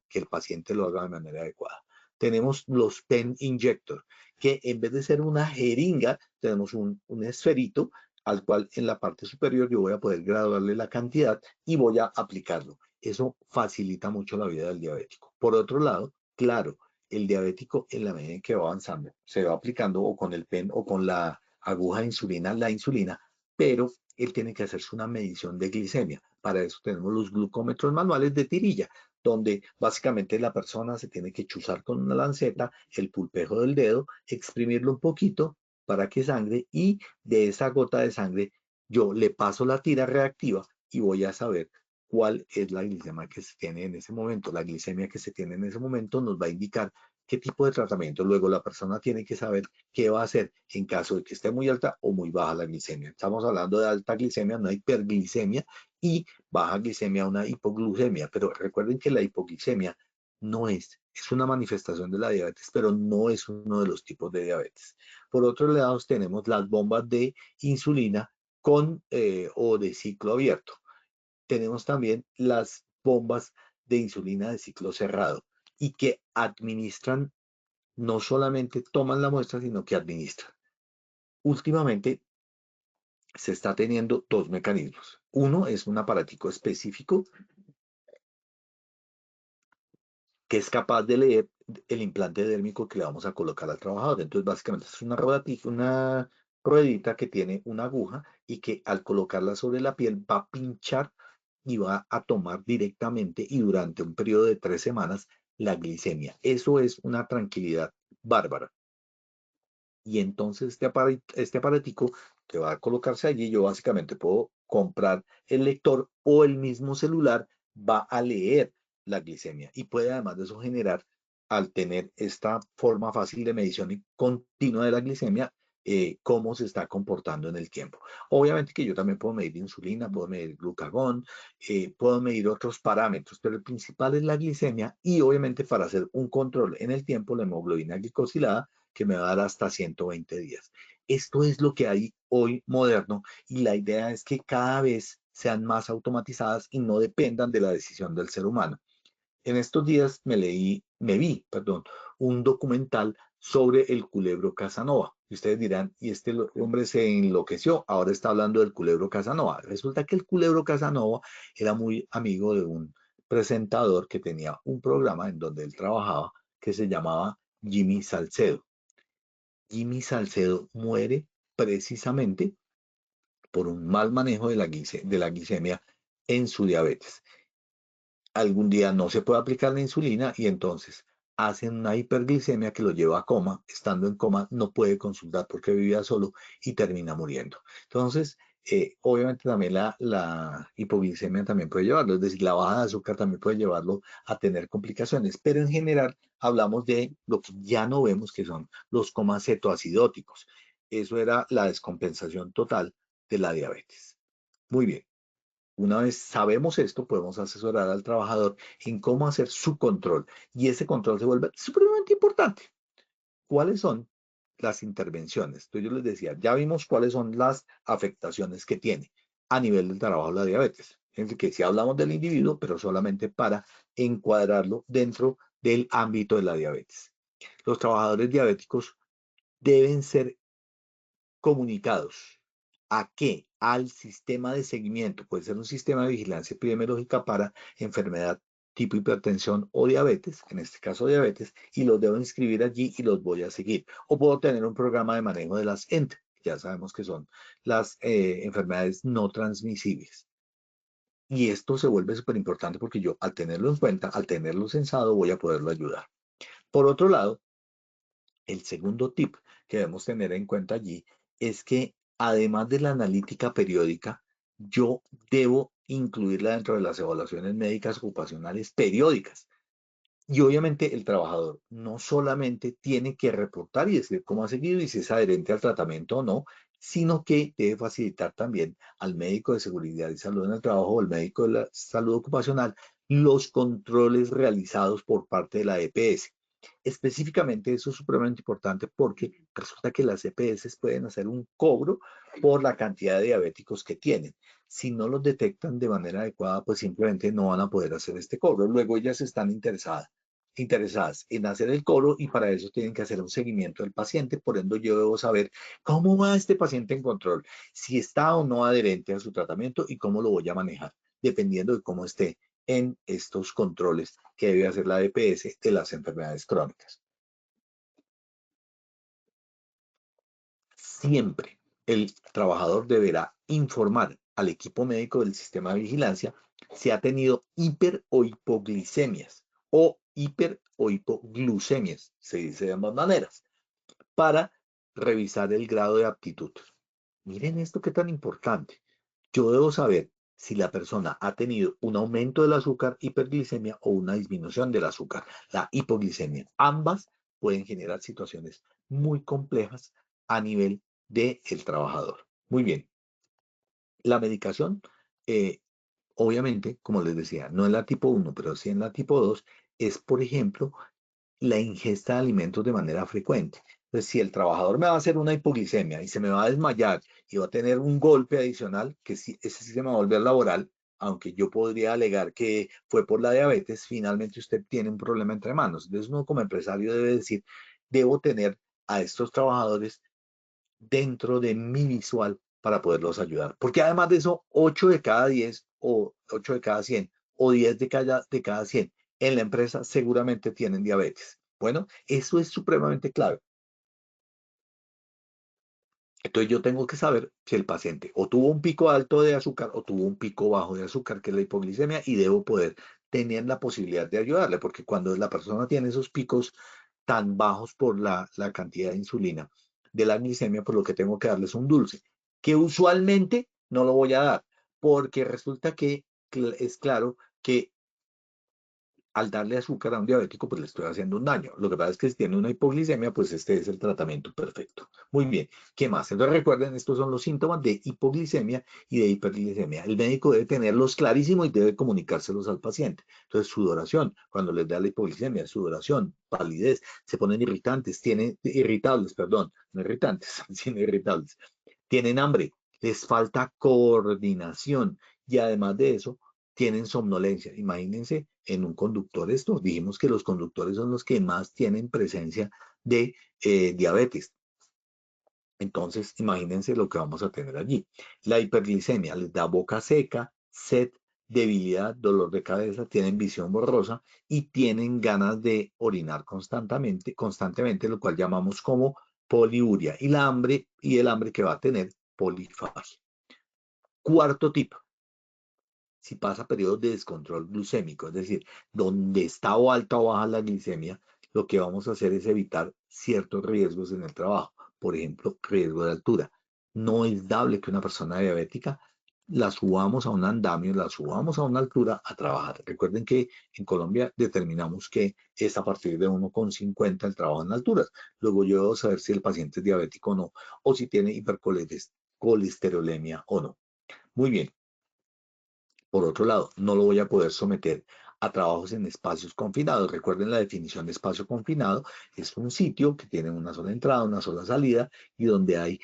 que el paciente lo haga de manera adecuada. Tenemos los pen injector, que en vez de ser una jeringa, tenemos un esferito al cual en la parte superior yo voy a poder graduarle la cantidad y voy a aplicarlo. Eso facilita mucho la vida del diabético. Por otro lado, claro, el diabético en la medida en que va avanzando se va aplicando o con el pen o con la aguja de insulina, la insulina, pero él tiene que hacerse una medición de glicemia. Para eso tenemos los glucómetros manuales de tirilla, donde básicamente la persona se tiene que chuzar con una lanceta el pulpejo del dedo, exprimirlo un poquito para que sangre y de esa gota de sangre yo le paso la tira reactiva y voy a saber cuál es la glicemia que se tiene en ese momento. La glicemia que se tiene en ese momento nos va a indicar qué tipo de tratamiento. Luego la persona tiene que saber qué va a hacer en caso de que esté muy alta o muy baja la glicemia. Estamos hablando de alta glicemia, una hiperglicemia, y baja glicemia, una hipoglucemia. Pero recuerden que la hipoglicemia no es una manifestación de la diabetes, pero no es uno de los tipos de diabetes. Por otro lado, tenemos las bombas de insulina o de ciclo abierto. Tenemos también las bombas de insulina de ciclo cerrado y que administran, no solamente toman la muestra, sino que administran. Últimamente se está teniendo dos mecanismos. Uno es un aparatico específico que es capaz de leer el implante dérmico que le vamos a colocar al trabajador. Entonces, básicamente es una ruedita que tiene una aguja y que al colocarla sobre la piel va a pinchar y va a tomar directamente y durante un periodo de 3 semanas la glicemia. Eso es una tranquilidad bárbara. Y entonces este aparatico que va a colocarse allí, yo básicamente puedo comprar el lector o el mismo celular va a leer la glicemia y puede además de eso generar, al tener esta forma fácil de medición y continua de la glicemia, cómo se está comportando en el tiempo. Obviamente que yo también puedo medir insulina, puedo medir glucagón, puedo medir otros parámetros, pero el principal es la glicemia y obviamente para hacer un control en el tiempo, la hemoglobina glicosilada, que me va a dar hasta 120 días. Esto es lo que hay hoy moderno y la idea es que cada vez sean más automatizadas y no dependan de la decisión del ser humano. En estos días me vi, un documental sobre el culebro Casanova. Y ustedes dirán, y este hombre se enloqueció, ahora está hablando del culebro Casanova. Resulta que el culebro Casanova era muy amigo de un presentador que tenía un programa en donde él trabajaba que se llamaba Jimmy Salcedo. Jimmy Salcedo muere precisamente por un mal manejo de la glicemia en su diabetes. Algún día no se puede aplicar la insulina y entonces hacen una hiperglicemia que lo lleva a coma. Estando en coma no puede consultar porque vivía solo y termina muriendo. Entonces, obviamente también la hipoglicemia también puede llevarlo, es decir, la baja de azúcar también puede llevarlo a tener complicaciones, pero en general hablamos de lo que ya no vemos, que son los comas cetoacidóticos. Eso era la descompensación total de la diabetes. Muy bien. Una vez sabemos esto, podemos asesorar al trabajador en cómo hacer su control y ese control se vuelve supremamente importante. ¿Cuáles son las intervenciones? Entonces yo les decía, ya vimos cuáles son las afectaciones que tiene a nivel del trabajo la diabetes. Es decir, que si hablamos del individuo, pero solamente para encuadrarlo dentro del ámbito de la diabetes. Los trabajadores diabéticos deben ser comunicados. ¿A qué? Al sistema de seguimiento. Puede ser un sistema de vigilancia epidemiológica para enfermedad tipo hipertensión o diabetes, en este caso diabetes, y los debo inscribir allí y los voy a seguir. O puedo tener un programa de manejo de las ENT, ya sabemos que son las enfermedades no transmisibles. Y esto se vuelve súper importante porque yo, al tenerlo en cuenta, al tenerlo censado, voy a poderlo ayudar. Por otro lado, el segundo tip que debemos tener en cuenta allí es que además de la analítica periódica, yo debo incluirla dentro de las evaluaciones médicas ocupacionales periódicas. Y obviamente el trabajador no solamente tiene que reportar y decir cómo ha seguido y si es adherente al tratamiento o no, sino que debe facilitar también al médico de seguridad y salud en el trabajo o el médico de la salud ocupacional los controles realizados por parte de la EPS. Específicamente eso es supremamente importante porque resulta que las EPS pueden hacer un cobro por la cantidad de diabéticos que tienen. Si no los detectan de manera adecuada, pues simplemente no van a poder hacer este cobro. Luego ellas están interesadas en hacer el cobro y para eso tienen que hacer un seguimiento del paciente. Por ende, yo debo saber cómo va este paciente en control, si está o no adherente a su tratamiento y cómo lo voy a manejar, dependiendo de cómo esté en estos controles que debe hacer la EPS de las enfermedades crónicas. Siempre el trabajador deberá informar al equipo médico del sistema de vigilancia si ha tenido hiper o hipoglicemias o hiper o hipoglucemias, se dice de ambas maneras, para revisar el grado de aptitud. Miren esto qué tan importante. Yo debo saber si la persona ha tenido un aumento del azúcar, hiperglicemia o una disminución del azúcar, la hipoglicemia. Ambas pueden generar situaciones muy complejas a nivel del trabajador. Muy bien. La medicación, obviamente, como les decía, no en la tipo 1, pero sí en la tipo 2, es, por ejemplo, la ingesta de alimentos de manera frecuente. Entonces, si el trabajador me va a hacer una hipoglicemia y se me va a desmayar y va a tener un golpe adicional, que sí, ese sí se me va a volver laboral, aunque yo podría alegar que fue por la diabetes, finalmente usted tiene un problema entre manos. Entonces, uno como empresario debe decir, debo tener a estos trabajadores dentro de mi visual para poderlos ayudar. Porque además de eso, 8 de cada 10 o 8 de cada 100 o 10 de cada 100 en la empresa seguramente tienen diabetes. Bueno, eso es supremamente clave. Entonces yo tengo que saber si el paciente o tuvo un pico alto de azúcar o tuvo un pico bajo de azúcar, que es la hipoglicemia, y debo poder tener la posibilidad de ayudarle, porque cuando la persona tiene esos picos tan bajos por la cantidad de insulina de la glicemia, por lo que tengo que darles un dulce, que usualmente no lo voy a dar, porque resulta que es claro que al darle azúcar a un diabético, pues le estoy haciendo un daño. Lo que pasa es que si tiene una hipoglicemia, pues este es el tratamiento perfecto. Muy bien, ¿qué más? Entonces recuerden, estos son los síntomas de hipoglicemia y de hiperglicemia. El médico debe tenerlos clarísimos y debe comunicárselos al paciente. Entonces, sudoración, cuando les da la hipoglicemia, sudoración, palidez, se ponen irritantes, irritables, perdón, no irritantes, sino irritables. Tienen hambre, les falta coordinación y además de eso, tienen somnolencia. Imagínense en un conductor esto. Dijimos que los conductores son los que más tienen presencia de diabetes. Entonces, imagínense lo que vamos a tener allí. La hiperglicemia les da boca seca, sed, debilidad, dolor de cabeza, tienen visión borrosa y tienen ganas de orinar constantemente, lo cual llamamos como poliuria. Y el hambre que va a tener polifagia. Cuarto tipo, si pasa periodos de descontrol glucémico, es decir, donde está o alta o baja la glicemia, lo que vamos a hacer es evitar ciertos riesgos en el trabajo. Por ejemplo, riesgo de altura. No es dable que una persona diabética la subamos a un andamio, la subamos a una altura a trabajar. Recuerden que en Colombia determinamos que es a partir de 1,50 el trabajo en alturas. Luego yo debo saber si el paciente es diabético o no, o si tiene hipercolesterolemia o no. Muy bien. Por otro lado, no lo voy a poder someter a trabajos en espacios confinados. Recuerden la definición de espacio confinado. Es un sitio que tiene una sola entrada, una sola salida y donde hay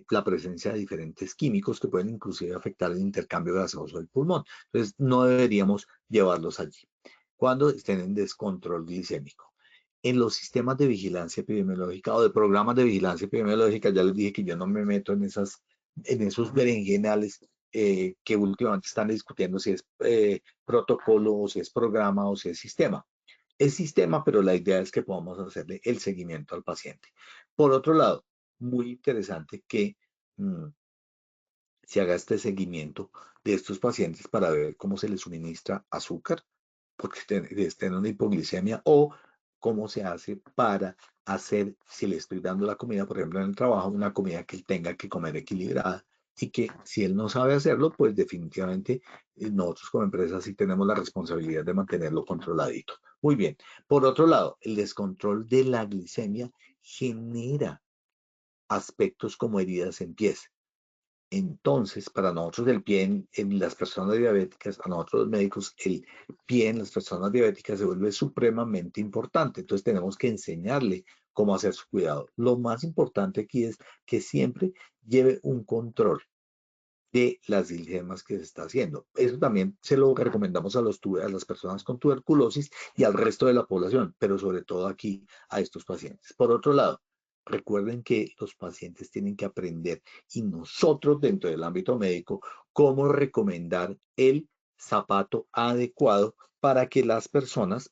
la presencia de diferentes químicos que pueden inclusive afectar el intercambio gaseoso del pulmón. Entonces, no deberíamos llevarlos allí cuando estén en descontrol glicémico. En los sistemas de vigilancia epidemiológica o de programas de vigilancia epidemiológica, ya les dije que yo no me meto en esos berenjenales que últimamente están discutiendo si es protocolo o si es programa o si es sistema. Es sistema, pero la idea es que podamos hacerle el seguimiento al paciente. Por otro lado, muy interesante que se haga este seguimiento de estos pacientes para ver cómo se les suministra azúcar, porque estén en una hipoglicemia, o cómo se hace para hacer, si le estoy dando la comida, por ejemplo, en el trabajo, una comida que él tenga que comer equilibrada y que si él no sabe hacerlo, pues definitivamente nosotros como empresa sí tenemos la responsabilidad de mantenerlo controladito. Muy bien. Por otro lado, el descontrol de la glicemia genera aspectos como heridas en pies. Entonces, para nosotros el pie en las personas diabéticas, a nosotros los médicos, el pie en las personas diabéticas se vuelve supremamente importante. Entonces tenemos que enseñarle cómo hacer su cuidado. Lo más importante aquí es que siempre lleve un control de las glicemias que se está haciendo. Eso también se lo recomendamos a las personas con tuberculosis y al resto de la población, pero sobre todo aquí a estos pacientes. Por otro lado, recuerden que los pacientes tienen que aprender y nosotros dentro del ámbito médico cómo recomendar el zapato adecuado para que las personas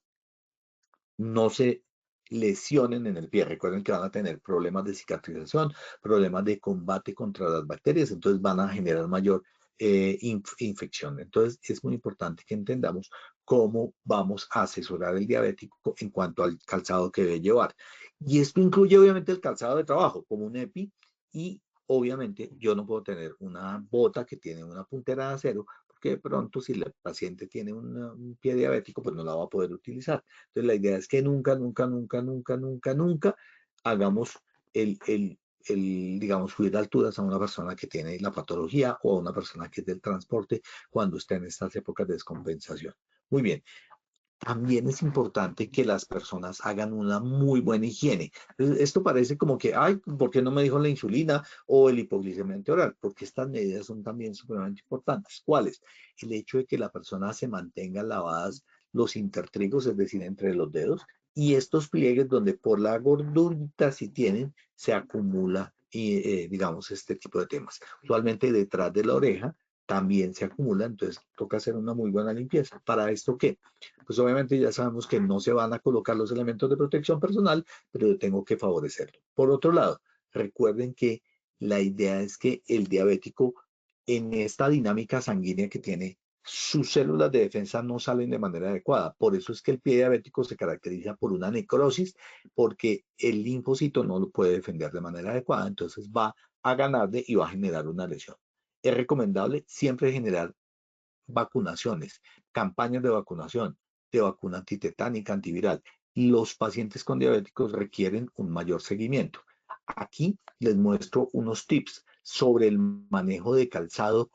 no se lesionen en el pie. Recuerden que van a tener problemas de cicatrización, problemas de combate contra las bacterias, entonces van a generar mayor infección. Entonces es muy importante que entendamos cómo vamos a asesorar al diabético en cuanto al calzado que debe llevar. Y esto incluye obviamente el calzado de trabajo, como un EPI, y obviamente yo no puedo tener una bota que tiene una puntera de acero, porque de pronto si el paciente tiene un pie diabético, pues no la va a poder utilizar. Entonces, la idea es que nunca hagamos digamos, subir alturas a una persona que tiene la patología o a una persona que es del transporte cuando está en estas épocas de descompensación. Muy bien. También es importante que las personas hagan una muy buena higiene. Esto parece como que, ay, ¿por qué no me dijo la insulina o el hipoglicemiante oral? Porque estas medidas son también supremamente importantes. ¿Cuáles? El hecho de que la persona se mantenga lavadas los intertrigos, es decir, entre los dedos, y estos pliegues donde por la gordurita si tienen, se acumula, digamos, este tipo de temas. Usualmente detrás de la oreja también se acumula, entonces toca hacer una muy buena limpieza. ¿Para esto qué? Pues obviamente ya sabemos que no se van a colocar los elementos de protección personal, pero yo tengo que favorecerlo. Por otro lado, recuerden que la idea es que el diabético en esta dinámica sanguínea que tiene, sus células de defensa no salen de manera adecuada. Por eso es que el pie diabético se caracteriza por una necrosis, porque el linfocito no lo puede defender de manera adecuada, entonces va a ganarle y va a generar una lesión. Es recomendable siempre generar vacunaciones, campañas de vacuna antitetánica, antiviral. Los pacientes con diabéticos requieren un mayor seguimiento. Aquí les muestro unos tips sobre el manejo de calzado,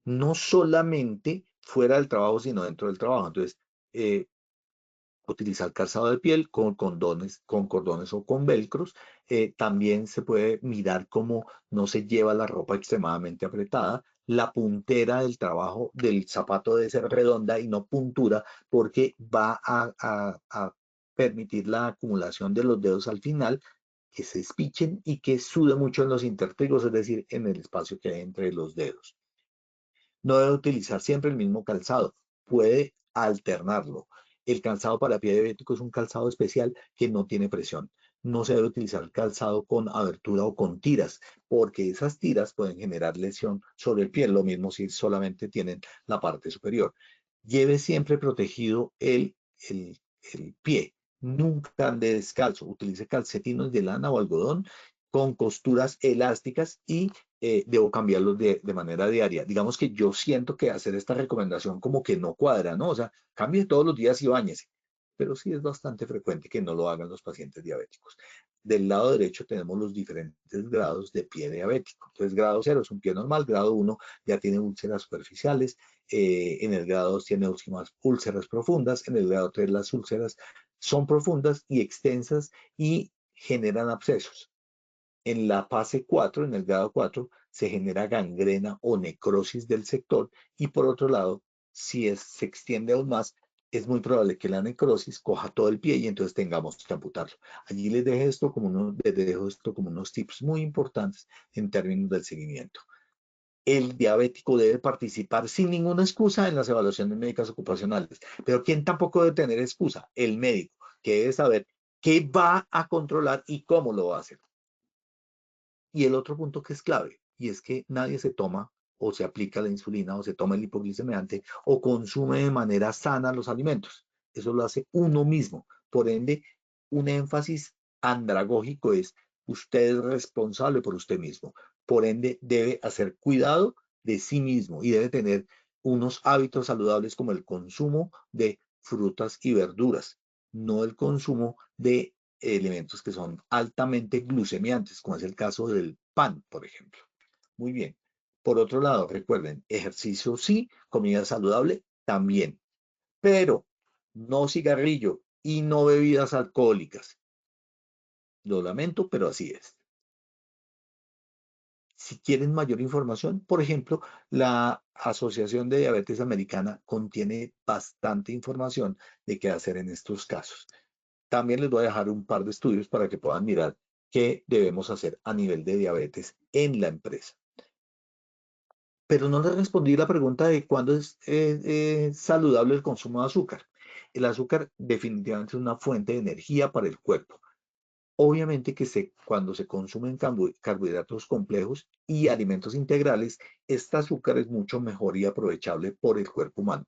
no solamente fuera del trabajo, sino dentro del trabajo. Entonces, utilizar calzado de piel con cordones o con velcros. También se puede mirar cómo no se lleva la ropa extremadamente apretada. La puntera del trabajo del zapato debe ser redonda y no puntura porque va a permitir la acumulación de los dedos al final, que se espichen y que sude mucho en los intertrigos, es decir, en el espacio que hay entre los dedos. No debe utilizar siempre el mismo calzado, puede alternarlo. El calzado para pie diabético es un calzado especial que no tiene presión. No se debe utilizar calzado con abertura o con tiras, porque esas tiras pueden generar lesión sobre el pie, lo mismo si solamente tienen la parte superior. Lleve siempre protegido el pie. Nunca ande descalzo. Utilice calcetines de lana o algodón con costuras elásticas y debo cambiarlos de manera diaria. Digamos que yo siento que hacer esta recomendación como que no cuadra, ¿no? O sea, cambie todos los días y báñese. Pero sí es bastante frecuente que no lo hagan los pacientes diabéticos. Del lado derecho tenemos los diferentes grados de pie diabético. Entonces, grado 0 es un pie normal, grado 1 ya tiene úlceras superficiales, en el grado 2 tiene úlceras profundas, en el grado 3 las úlceras son profundas y extensas y generan abscesos. En la fase 4, en el grado 4, se genera gangrena o necrosis del sector y por otro lado, si se extiende aún más, es muy probable que la necrosis coja todo el pie y entonces tengamos que amputarlo. Allí les dejo esto como unos tips muy importantes en términos del seguimiento. El diabético debe participar sin ninguna excusa en las evaluaciones médicas ocupacionales. Pero ¿quién tampoco debe tener excusa? El médico, que debe saber qué va a controlar y cómo lo va a hacer. Y el otro punto que es clave, y es que nadie se toma o se aplica la insulina o se toma el hipoglicemiante o consume de manera sana los alimentos. Eso lo hace uno mismo. Por ende, un énfasis andragógico es usted es responsable por usted mismo. Por ende, debe hacer cuidado de sí mismo y debe tener unos hábitos saludables como el consumo de frutas y verduras. no el consumo de elementos que son altamente glucemiantes, como es el caso del pan, por ejemplo. Muy bien. Por otro lado, recuerden, ejercicio sí, comida saludable también, pero no cigarrillo y no bebidas alcohólicas. Lo lamento, pero así es. Si quieren mayor información, por ejemplo, la Asociación de Diabetes Americana contiene bastante información de qué hacer en estos casos. También les voy a dejar un par de estudios para que puedan mirar qué debemos hacer a nivel de diabetes en la empresa. Pero no les respondí la pregunta de cuándo es saludable el consumo de azúcar. El azúcar definitivamente es una fuente de energía para el cuerpo. Obviamente que cuando se consumen carbohidratos complejos y alimentos integrales, este azúcar es mucho mejor y aprovechable por el cuerpo humano.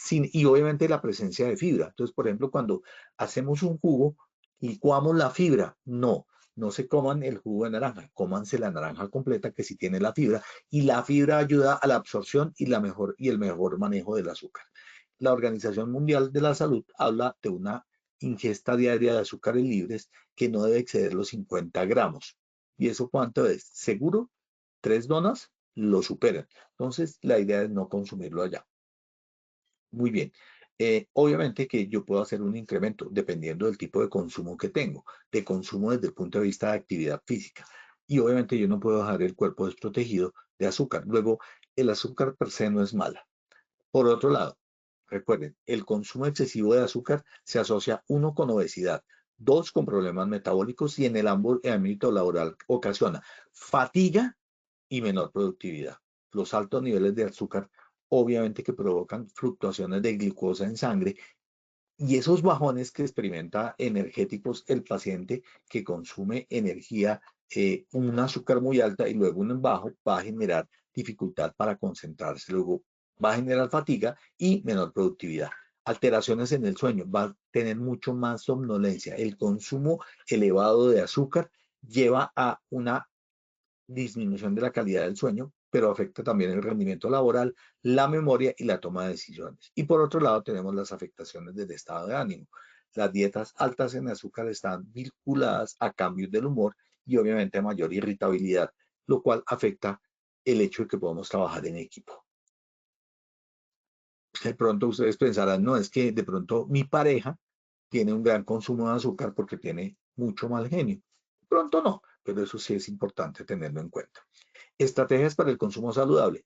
Y obviamente la presencia de fibra. Entonces, por ejemplo, cuando hacemos un jugo, licuamos la fibra. No se coman el jugo de naranja, cómanse la naranja completa que sí tiene la fibra y la fibra ayuda a la absorción y el mejor manejo del azúcar. La Organización Mundial de la Salud habla de una ingesta diaria de azúcares libres que no debe exceder los 50 gramos. ¿Y eso cuánto es? Seguro, 3 donas lo superan. Entonces, la idea es no consumirlo allá. Muy bien. Obviamente que yo puedo hacer un incremento dependiendo del tipo de consumo que tengo, de consumo desde el punto de vista de actividad física. Y obviamente yo no puedo dejar el cuerpo desprotegido de azúcar. Luego, el azúcar per se no es mala. Por otro lado, recuerden, el consumo excesivo de azúcar se asocia, uno, con obesidad, dos, con problemas metabólicos y en el ámbito laboral ocasiona fatiga y menor productividad. Los altos niveles de azúcar obviamente que provocan fluctuaciones de glucosa en sangre y esos bajones que experimenta energéticos el paciente que consume energía, un azúcar muy alta y luego un bajo, va a generar dificultad para concentrarse, luego va a generar fatiga y menor productividad. Alteraciones en el sueño, va a tener mucho más somnolencia. El consumo elevado de azúcar lleva a una disminución de la calidad del sueño, pero afecta también el rendimiento laboral, la memoria y la toma de decisiones. Y por otro lado tenemos las afectaciones del estado de ánimo. Las dietas altas en azúcar están vinculadas a cambios del humor y obviamente a mayor irritabilidad, lo cual afecta el hecho de que podamos trabajar en equipo. De pronto ustedes pensarán, no, es que de pronto mi pareja tiene un gran consumo de azúcar porque tiene mucho mal genio. De pronto no, pero eso sí es importante tenerlo en cuenta. Estrategias para el consumo saludable.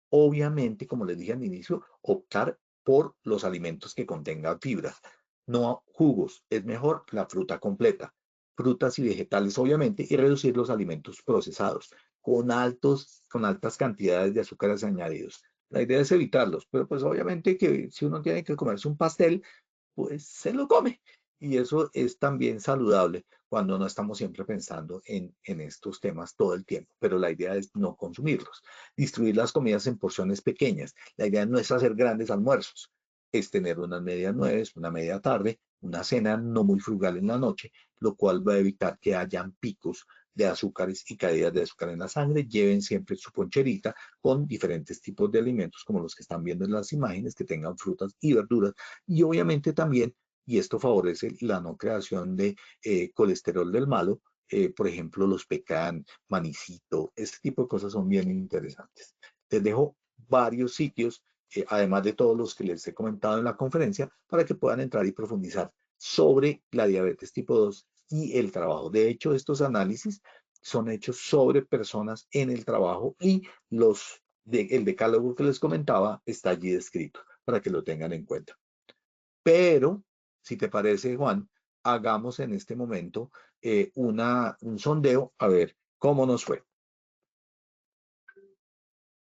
Obviamente, como les dije al inicio, optar por los alimentos que contengan fibras. No jugos, es mejor la fruta completa. Frutas y vegetales, obviamente, y reducir los alimentos procesados con altas cantidades de azúcares añadidos. La idea es evitarlos, pero pues obviamente que si uno tiene que comerse un pastel, pues se lo come. Y eso es también saludable cuando no estamos siempre pensando en estos temas todo el tiempo, pero la idea es no consumirlos. Distribuir las comidas en porciones pequeñas. La idea no es hacer grandes almuerzos, es tener unas medias nueves, una media tarde, una cena no muy frugal en la noche, lo cual va a evitar que hayan picos de azúcares y caídas de azúcar en la sangre. Lleven siempre su poncherita con diferentes tipos de alimentos como los que están viendo en las imágenes, que tengan frutas y verduras y obviamente también, y esto favorece la no creación de colesterol del malo, por ejemplo, los pecan, manicito, este tipo de cosas son bien interesantes. Les dejo varios sitios, además de todos los que les he comentado en la conferencia, para que puedan entrar y profundizar sobre la diabetes tipo 2 y el trabajo. De hecho, estos análisis son hechos sobre personas en el trabajo y el decálogo que les comentaba está allí descrito para que lo tengan en cuenta. Pero, si te parece, Juan, hagamos en este momento un sondeo a ver cómo nos fue.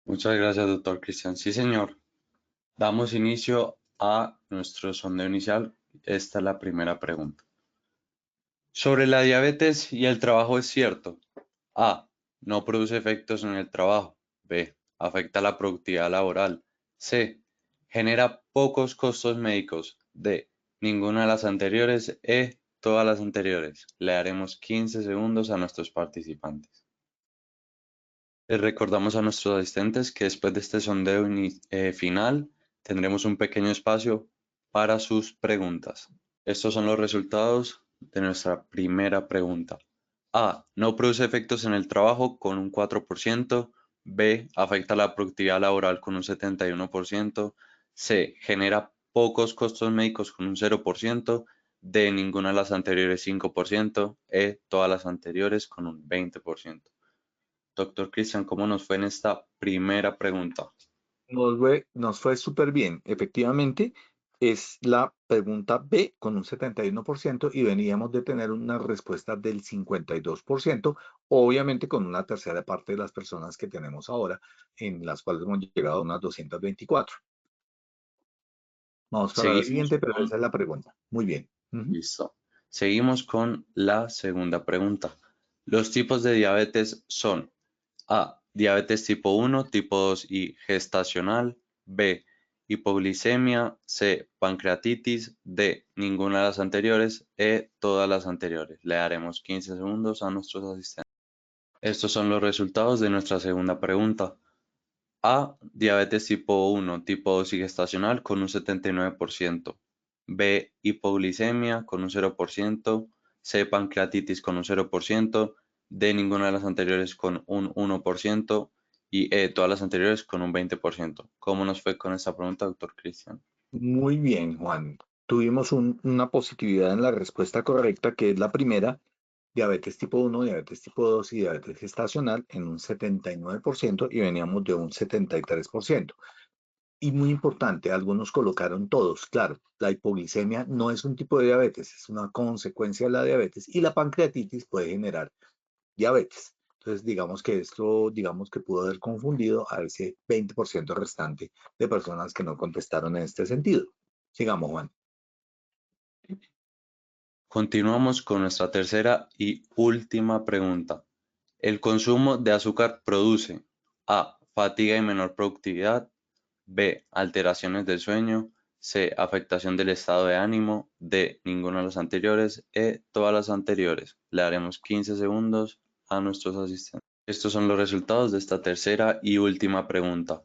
Muchas gracias, doctor Cristian. Sí, señor. Damos inicio a nuestro sondeo inicial. Esta es la primera pregunta. Sobre la diabetes y el trabajo es cierto. A. No produce efectos en el trabajo. B. Afecta la productividad laboral. C. Genera pocos costos médicos. D. Ninguna de las anteriores. E. Todas las anteriores. Le daremos 15 segundos a nuestros participantes. Les recordamos a nuestros asistentes que después de este sondeo final tendremos un pequeño espacio para sus preguntas. Estos son los resultados de nuestra primera pregunta. A. No produce efectos en el trabajo con un 4%. B. Afecta la productividad laboral con un 71%. C. Genera pocos costos médicos con un 0%. D. Ninguna de las anteriores 5%. E. Todas las anteriores con un 20%. Doctor Cristian, ¿cómo nos fue en esta primera pregunta? Nos fue súper bien. Efectivamente, es la pregunta B con un 71% y veníamos de tener una respuesta del 52%, obviamente con una tercera parte de las personas que tenemos ahora, en las cuales hemos llegado a unas 224. Vamos para la Seguimos siguiente, pero con... esa es la pregunta. Muy bien. Listo. Seguimos con la segunda pregunta. Los tipos de diabetes son A. Diabetes tipo 1, tipo 2 y gestacional. B. Hipoglicemia. C. Pancreatitis. D. Ninguna de las anteriores. E. Todas las anteriores. Le daremos 15 segundos a nuestros asistentes. Estos son los resultados de nuestra segunda pregunta. A. Diabetes tipo 1, tipo 2 y gestacional con un 79%. B. Hipoglicemia con un 0%. C. Pancreatitis con un 0%. D. Ninguna de las anteriores con un 1%. Y E. Todas las anteriores con un 20%. ¿Cómo nos fue con esta pregunta, doctor Cristian? Muy bien, Juan. Tuvimos una positividad en la respuesta correcta, que es la primera, diabetes tipo 1, diabetes tipo 2 y diabetes gestacional en un 79% y veníamos de un 73%. Y muy importante, algunos colocaron todos. Claro, la hipoglicemia no es un tipo de diabetes, es una consecuencia de la diabetes y la pancreatitis puede generar diabetes. Entonces, digamos que esto, digamos que pudo haber confundido a ese 20% restante de personas que no contestaron en este sentido. Sigamos, Juan. Continuamos con nuestra tercera y última pregunta. El consumo de azúcar produce A. Fatiga y menor productividad. B. Alteraciones del sueño. C. Afectación del estado de ánimo. D. Ninguna de las anteriores. E. Todas las anteriores. Le daremos 15 segundos a nuestros asistentes. Estos son los resultados de esta tercera y última pregunta.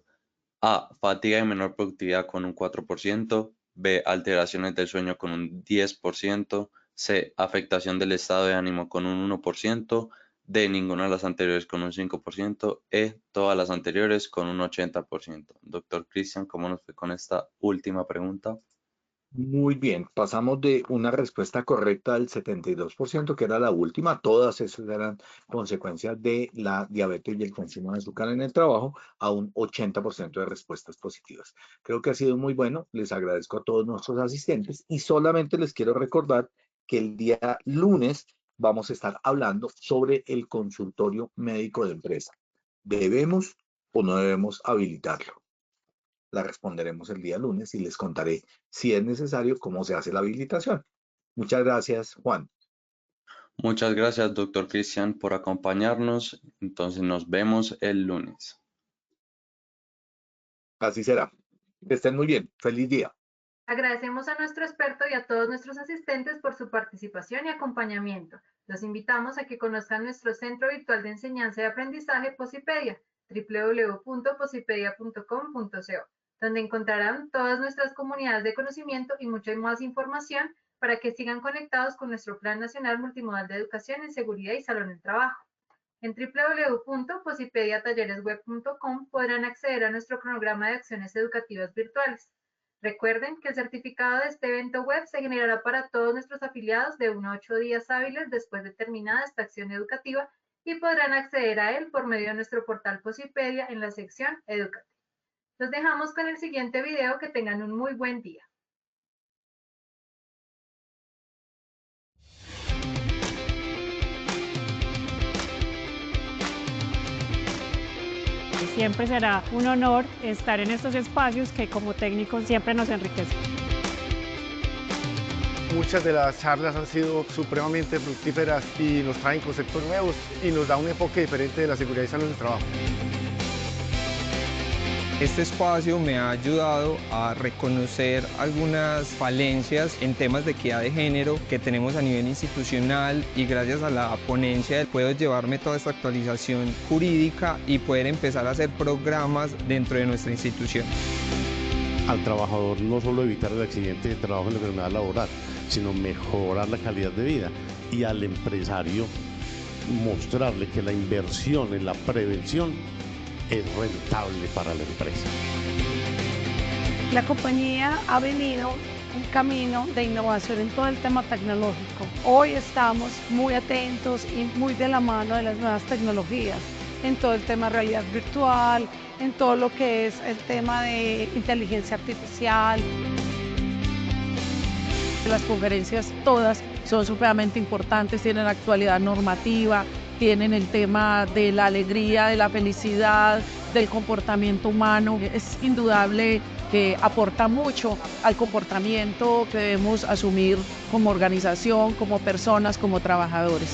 A. Fatiga y menor productividad con un 4%. B. Alteraciones del sueño con un 10%. C. Afectación del estado de ánimo con un 1%. D. Ninguna de las anteriores con un 5%. E. Todas las anteriores con un 80%. Doctor Cristian, ¿cómo nos fue con esta última pregunta? Muy bien, pasamos de una respuesta correcta del 72%, que era la última, todas esas eran consecuencias de la diabetes y el consumo de azúcar en el trabajo, a un 80% de respuestas positivas. Creo que ha sido muy bueno, les agradezco a todos nuestros asistentes y solamente les quiero recordar que el día lunes vamos a estar hablando sobre el consultorio médico de empresa. ¿Debemos o no debemos habilitarlo? La responderemos el día lunes y les contaré, si es necesario, cómo se hace la habilitación. Muchas gracias, Juan. Muchas gracias, doctor Cristian, por acompañarnos. Entonces nos vemos el lunes. Así será. Que estén muy bien. Feliz día. Agradecemos a nuestro experto y a todos nuestros asistentes por su participación y acompañamiento. Los invitamos a que conozcan nuestro Centro Virtual de Enseñanza y Aprendizaje Posipedia, www.posipedia.com.co, donde encontrarán todas nuestras comunidades de conocimiento y mucha más información para que sigan conectados con nuestro Plan Nacional Multimodal de Educación en Seguridad y Salud en el Trabajo. En www.posipediatalleresweb.com podrán acceder a nuestro cronograma de acciones educativas virtuales. Recuerden que el certificado de este evento web se generará para todos nuestros afiliados de 1 a 8 días hábiles después de terminada esta acción educativa y podrán acceder a él por medio de nuestro portal Posipedia en la sección Educativa. Los dejamos con el siguiente video. Que tengan un muy buen día. Siempre será un honor estar en estos espacios que como técnicos siempre nos enriquecen. Muchas de las charlas han sido supremamente fructíferas y nos traen conceptos nuevos y nos da un enfoque diferente de la seguridad y salud en el trabajo. Este espacio me ha ayudado a reconocer algunas falencias en temas de equidad de género que tenemos a nivel institucional y gracias a la ponencia puedo llevarme toda esta actualización jurídica y poder empezar a hacer programas dentro de nuestra institución. Al trabajador no solo evitar el accidente de trabajo en la enfermedad laboral, sino mejorar la calidad de vida, y al empresario mostrarle que la inversión en la prevención es rentable para la empresa. La compañía ha venido un camino de innovación en todo el tema tecnológico. Hoy estamos muy atentos y muy de la mano de las nuevas tecnologías, en todo el tema de realidad virtual, en todo lo que es el tema de inteligencia artificial. Las conferencias todas son supremamente importantes, tienen actualidad normativa, tienen el tema de la alegría, de la felicidad, del comportamiento humano. Es indudable que aporta mucho al comportamiento que debemos asumir como organización, como personas, como trabajadores.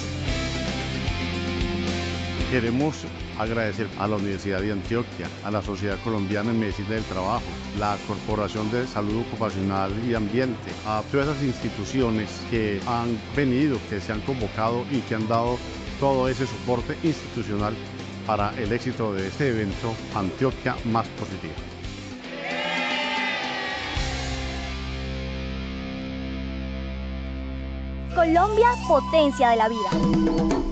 Queremos agradecer a la Universidad de Antioquia, a la Sociedad Colombiana en Medicina del Trabajo, la Corporación de Salud Ocupacional y Ambiente, a todas esas instituciones que han venido, que se han convocado y que han dado todo ese soporte institucional para el éxito de este evento Antioquia Más Positiva. Colombia, potencia de la vida.